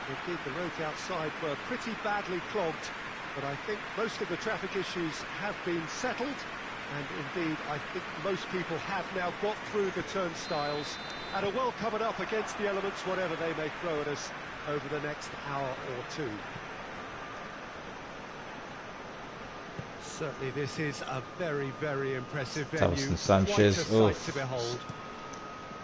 S2: Indeed, the roads outside were pretty badly clogged, but I think most of the traffic issues have been settled. And indeed, I think most people have now got through the turnstiles and are well covered up against the elements, whatever they may throw at us over the next hour or two. Certainly, this is a very, very impressive venue.
S1: Sanchez,
S2: quite a sight to behold.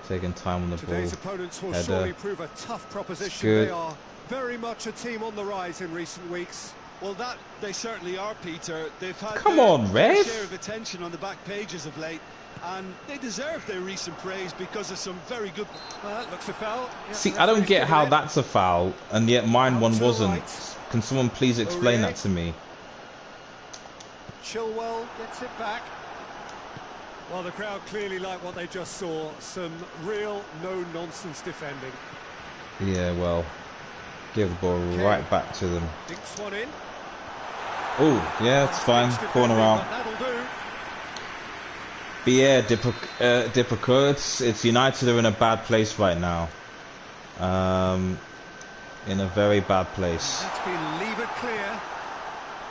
S1: Taking time on the ball.
S2: Today's opponents will surely prove a tough proposition. They are very much a team on the rise in recent weeks.
S3: Well, that they certainly are, Peter. They've had
S1: their
S3: share of attention on the back pages of late, and they deserve their recent praise because of some very good.
S2: Well, looks a foul. Yep,
S1: see, I don't get how that's a foul, and yet mine one wasn't. Right. Can someone please explain that to me?
S2: Chilwell gets it back. Well, the crowd clearly like what they just saw. Some real no-nonsense defending.
S1: Yeah, well, give the ball right back to them.
S2: Dinks one in.
S1: Oh, yeah, it's fine. Corner out. But yeah, Dipper, it's United are in a bad place right now. In a very bad place.
S2: That's been levered clear.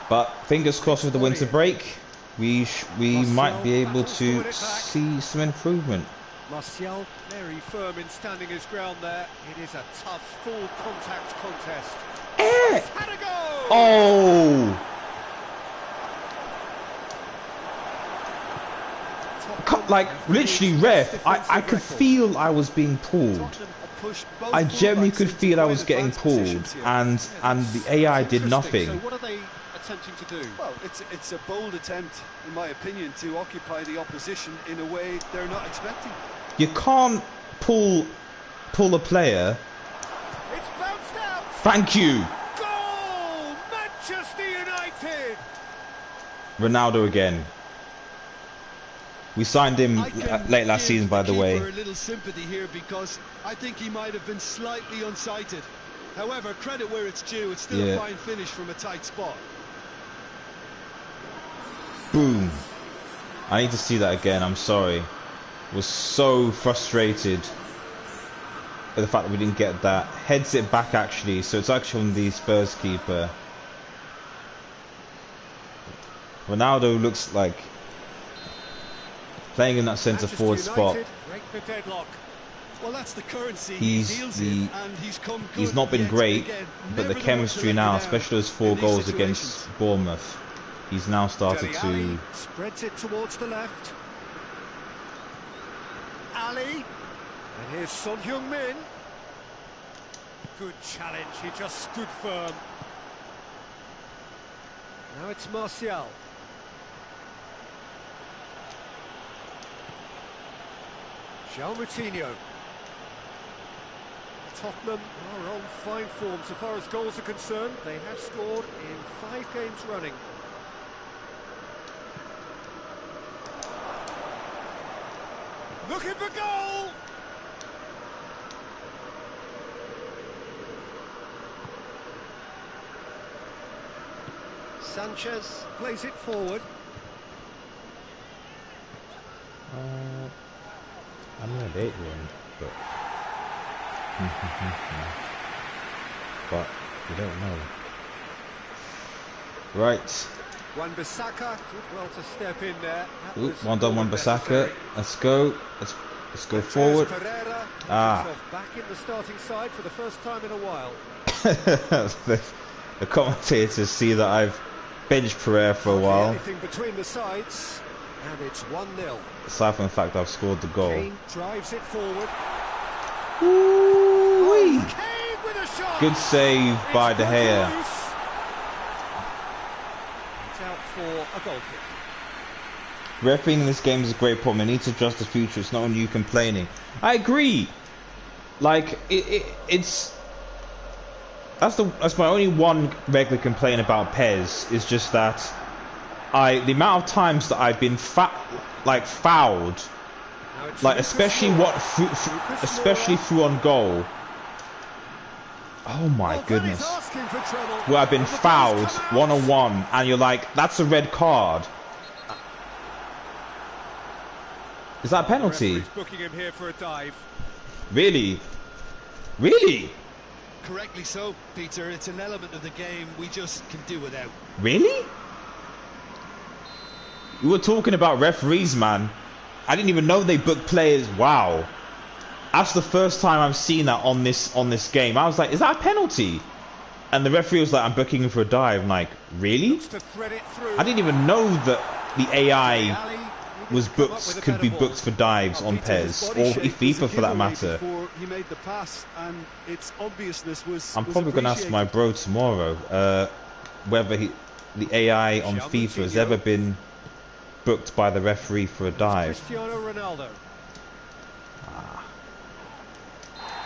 S1: But fingers crossed with the winter break, we might be able to see some improvement.
S2: Martial very firm in standing his ground there. It is a tough full contact contest. Had a go!
S1: Oh! Like, literally, ref, I could feel I was being pulled. I genuinely could feel I was getting pulled, and the AI did nothing.
S2: So what are they attempting to do?
S3: Well, it's a bold attempt, in my opinion, to occupy the opposition in a way they're not expecting.
S1: You can't pull a player.
S2: It's bounced out.
S1: Thank you.
S2: Goal! Manchester United.
S1: Ronaldo again. We signed him late last season, by the way.
S3: A little sympathy here because I think he might have been slightly unsighted. However, credit where it's due. It's still a fine finish from a tight spot.
S1: Boom. I need to see that again. I'm sorry. Was so frustrated with the fact that we didn't get that. Heads it back actually, so it's actually on the Spurs keeper. Ronaldo looks like playing in that centre forward spot.
S3: Well, that's the currency
S1: he's not been great, but the chemistry now, especially those 4 goals against Bournemouth, he's now started to
S2: spreads it towards the left. Ali, and here's Son Heung-min. Good challenge, he just stood firm. Now it's Martial. João Moutinho. Tottenham are on fine form so far as goals are concerned. They have scored in 5 games running. Looking for goal! Sanchez plays it forward.
S1: I'm gonna date one, but but you don't know. Right.
S2: Wan-Bissaka did well to step in there.
S1: One done, Wan-Bissaka. Let's go. Let's go forward.
S2: Back in the starting side for the first time in a while.
S1: the commentators see that I've benched Pereira for a while.
S2: Anything between the sides, and it's 1-0.
S1: Aside from the fact I've scored the goal.
S2: Kane drives it forward.
S1: Ooh-wee.
S2: Kane with a shot.
S1: Good save by De Gea.
S2: It's out for a goal kick.
S1: Refereeing in this game is a great problem. It needs to adjust the future. It's not only you complaining. I agree. Like it's that's my only one regular complaint about PES is just that the amount of times that I've been fouled, like especially through on goal. Oh my goodness! Where I've been fouled 1-on-1, and you're like, that's a red card. Is that a penalty?
S2: Booking him here for a dive.
S1: Really? Really?
S3: Correctly so, Peter. It's an element of the game we just can do without.
S1: Really? We were talking about referees, man. I didn't even know they booked players. Wow. That's the first time I've seen that on this game. I was like, is that a penalty? And the referee was like, I'm booking him for a dive. I'm like, really? I didn't even know that the AI could be booked for dives on PES or FIFA for that matter.
S3: He made the pass, and its obviousness was.
S1: I'm probably going to ask my bro tomorrow whether the AI on FIFA has ever been booked by the referee for a dive.
S2: Cristiano Ronaldo.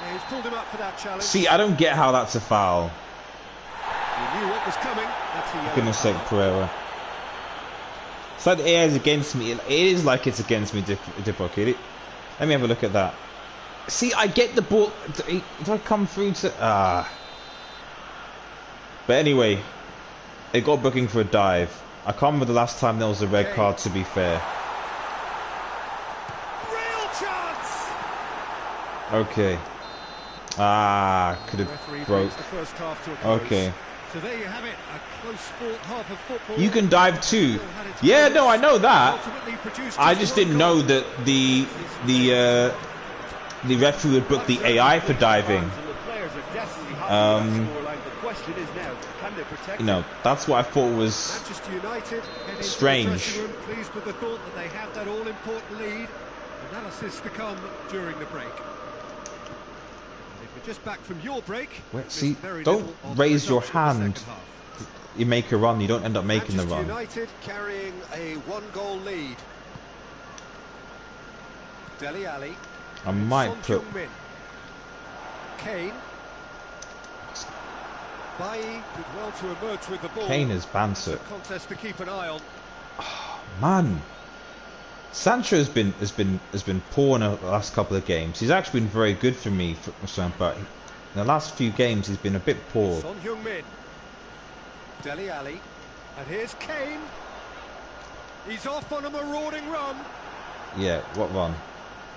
S2: Yeah, he's pulled him up for that challenge.
S1: See, I don't get how that's a foul.
S2: He knew what was coming. That's
S1: For goodness sake, Pereira. It's like the AI is against me. It is like it's against me, Dipok. Let me have a look at that. See, I get the ball. Did I come through to... But anyway, it got booking for a dive. I can't remember the last time there was a red card, to be fair.
S2: Real chance.
S1: Okay. Could have broke. Okay.
S2: So there you have it, a close fought half of football.
S1: You can dive too. Yeah, no, I know that. I just didn't know that the referee would book the AI for diving. You know, that's what I thought was strange.
S2: Pleased with the thought that they have that all-important lead. Analysis to come during the break. Just back from your break.
S1: Wait, see, don't raise your hand. You make a run, you don't end up making the run.
S2: United carrying a 1-goal lead. Dele Alli.
S1: I might put
S2: Kane. Bailly did well to emerge with the ball.
S1: Kane is banter.
S2: Contest to keep an eye on.
S1: Oh, man. Sancho has been poor in the last couple of games. He's actually been very good for me, but in the last few games he's been a bit poor.
S2: Son Heung-min, Dele Alli, and here's Kane. He's off on a marauding run.
S1: Yeah, what run?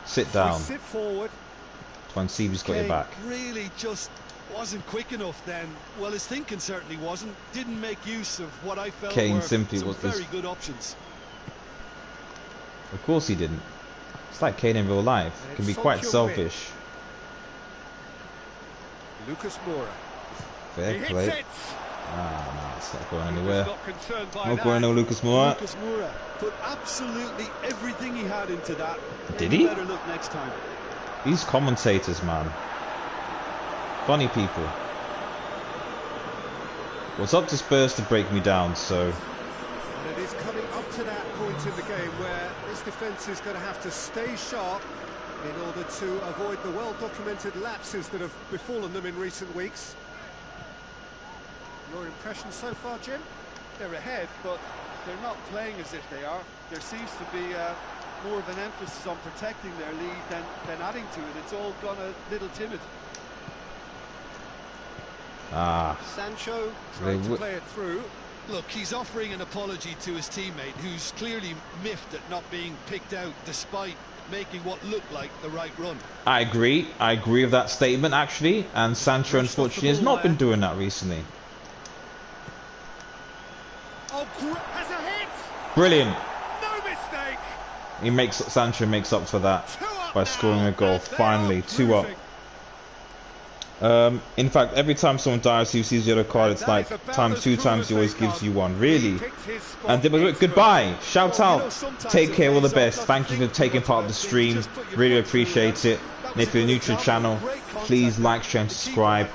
S1: Sit down.
S2: Sit forward.
S1: Try and see if he's got your back.
S3: Really just wasn't quick enough then. Well, his thinking certainly wasn't. Didn't make use of what I felt
S1: Kane
S3: were
S1: simply
S3: some
S1: was
S3: very good options.
S1: Of course he didn't. It's like Kane in real life. He can be quite selfish.
S2: Lucas Moura.
S1: Fair play. Ah, no, it's not going anywhere. Not going no Lucas Moura.
S3: Lucas Moura put absolutely everything he had into that.
S1: Did he?
S3: Better look next time.
S1: These commentators, man. Funny people. Well, it's up to Spurs to break me down, so...
S2: And it is coming up to that point in the game where this defence is going to have to stay sharp in order to avoid the well-documented lapses that have befallen them in recent weeks. Your impression so far, Jim?
S4: They're ahead, but they're not playing as if they are. There seems to be more of an emphasis on protecting their lead than adding to it. It's all gone a little timid.
S2: Sancho trying to play it through.
S3: Look, he's offering an apology to his teammate, who's clearly miffed at not being picked out despite making what looked like the right run.
S1: I agree with that statement, actually. And Sancho, unfortunately, has not been doing that recently.
S2: Oh, has a hit!
S1: Brilliant.
S2: No mistake!
S1: Sancho makes up for that by scoring a goal. Finally, 2 up. In fact, every time someone dies who sees the other card, it's like two times he always gives you one. Really. And goodbye. Shout out. Take care. All the best. Thank you for taking part of the stream. Really appreciate it. And if you're new to the channel, please like, share and subscribe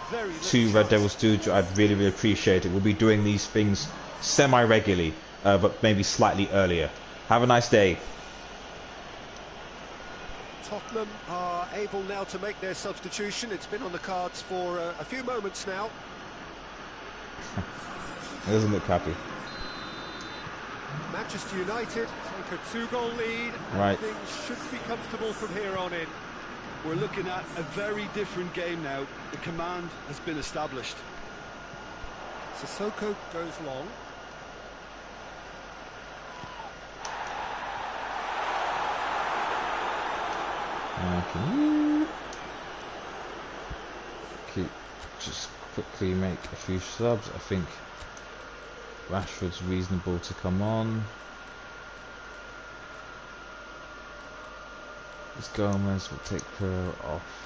S1: to Red Devil Studio. I'd really appreciate it. We'll be doing these things semi-regularly, but maybe slightly earlier. Have a nice day.
S2: Tottenham are able now to make their substitution. It's been on the cards for a few moments now.
S1: He doesn't look happy.
S2: Manchester United take a 2-goal lead.
S1: Right.
S2: Things should be comfortable from here on in.
S3: We're looking at a very different game now. The command has been established.
S2: Sissoko goes long.
S1: Can you just quickly make a few subs? I think Rashford's reasonable to come on. This Gomez will take her off.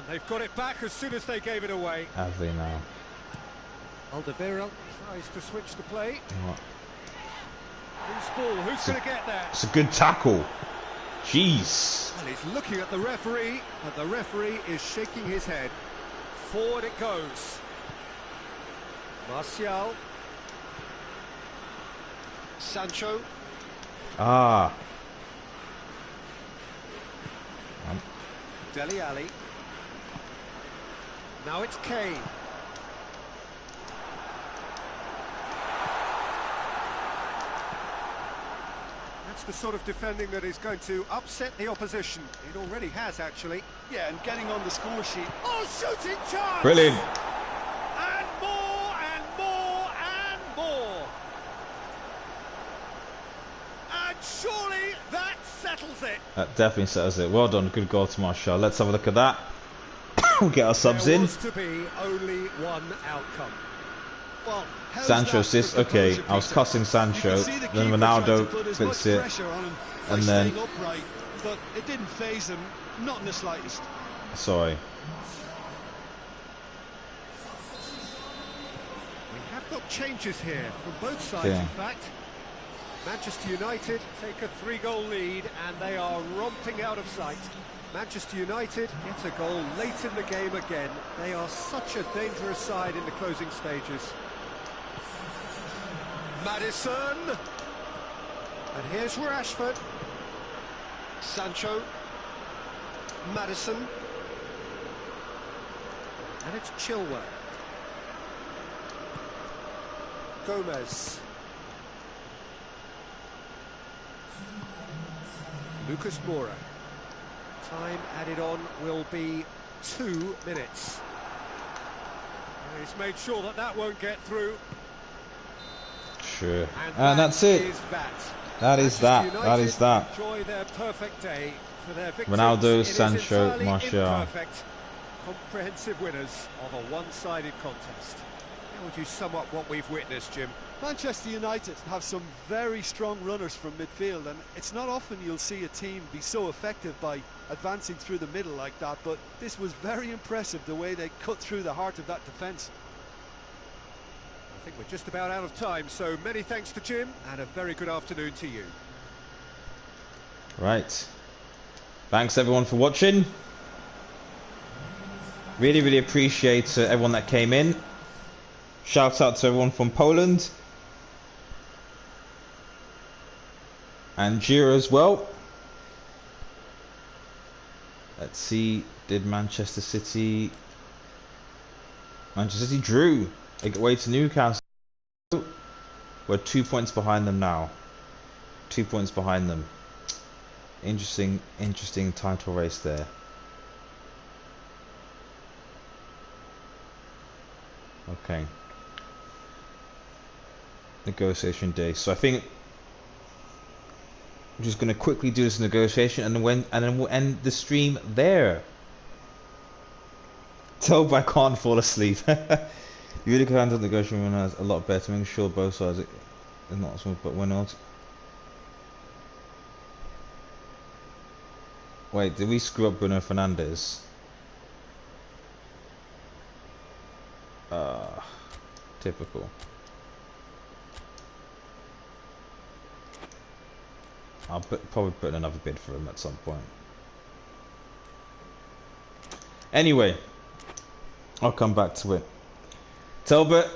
S2: They've got it back as soon as they gave it away.
S1: Have they now?
S2: Alderweireld tries to switch the play.
S1: What?
S2: Who's ball? Who's going to get there?
S1: It's a good tackle. Jeez.
S2: And he's looking at the referee, and the referee is shaking his head. Forward it goes. Martial. Sancho. Dele Alli. Now it's Kane. That's the sort of defending that is going to upset the opposition. It already has, actually.
S3: Yeah, and getting on the score sheet.
S2: Oh, shooting chance!
S1: Brilliant.
S2: And more, and more, and more. And surely that settles it.
S1: That definitely settles it. Well done. Good goal to Martial. Let's have a look at that. We'll get our subs in.
S2: There was to be only one outcome.
S3: Well,
S1: Sancho assist. Okay, I was cussing Sancho. Then Ronaldo flicks it, and then
S3: upright, but it didn't faze him, not in the slightest.
S1: Sorry.
S2: We have got changes here from both sides.
S1: Yeah.
S2: In fact, Manchester United take a 3-goal lead, and they are romping out of sight. Manchester United get a goal late in the game again. They are such a dangerous side in the closing stages. Maddison. And here's Rashford. Sancho. Maddison. And it's Chilwell. Gomez. Lucas Moura. Time added on will be 2 minutes. And he's made sure that that won't get through.
S1: Sure. And that's it. That is that. That is that.
S2: Enjoy their perfect day for their
S1: Ronaldo, Sancho, Martial.
S2: Comprehensive winners of a one-sided contest. How would you sum up what we've witnessed, Jim?
S3: Manchester United have some very strong runners from midfield, and it's not often you'll see a team be so effective by advancing through the middle like that, but this was very impressive the way they cut through the heart of that defence.
S2: I think we're just about out of time, so many thanks to Jim and a very good afternoon to you.
S1: Right. Thanks everyone for watching. Really appreciate everyone that came in. Shout out to everyone from Poland. And Gira as well. Let's see, did Manchester City drew. They get away to Newcastle. We're 2 points behind them now. 2 points behind them. Interesting title race there. Okay. Negotiation day. So I think I'm just going to quickly do this negotiation, and then we'll end the stream there. Tell I can't fall asleep. You really can handle negotiation when has a lot better, making sure both sides are not smooth, but we're not. Wait, did we screw up Bruno Fernandes? Typical. I'll probably put in another bid for him at some point. Anyway, I'll come back to it. Talbot,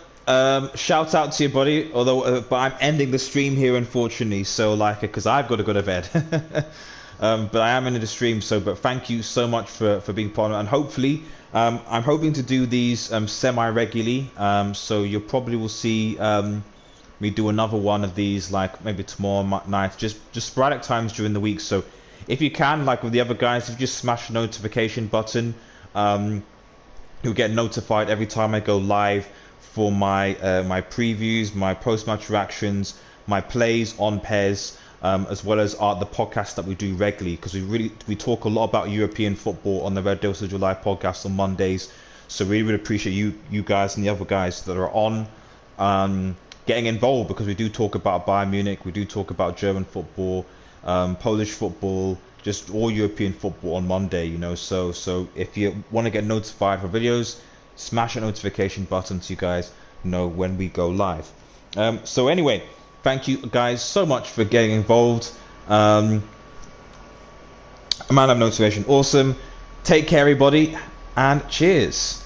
S1: shout out to your buddy. Although, but I'm ending the stream here, unfortunately. So, like, because I've got to go to bed. But I am in the stream. So, but thank you so much for being part of it. And hopefully, I'm hoping to do these semi-regularly. So you probably will see me do another one of these, like maybe tomorrow night, just sporadic times during the week. So if you can, like with the other guys, if you just smash the notification button, you'll get notified every time I go live for my my previews, my post-match reactions, my plays on PES, as well as the podcast that we do regularly, because we talk a lot about European football on the Red Devil Studio Live podcast on Mondays. So we really appreciate you guys and the other guys that are on getting involved, because we do talk about Bayern Munich, we do talk about German football, Polish football, just all European football on Monday, you know. So if you want to get notified for videos, smash that notification button so you guys know when we go live. So anyway, thank you guys so much for getting involved. A man of motivation, awesome. Take care everybody, and cheers.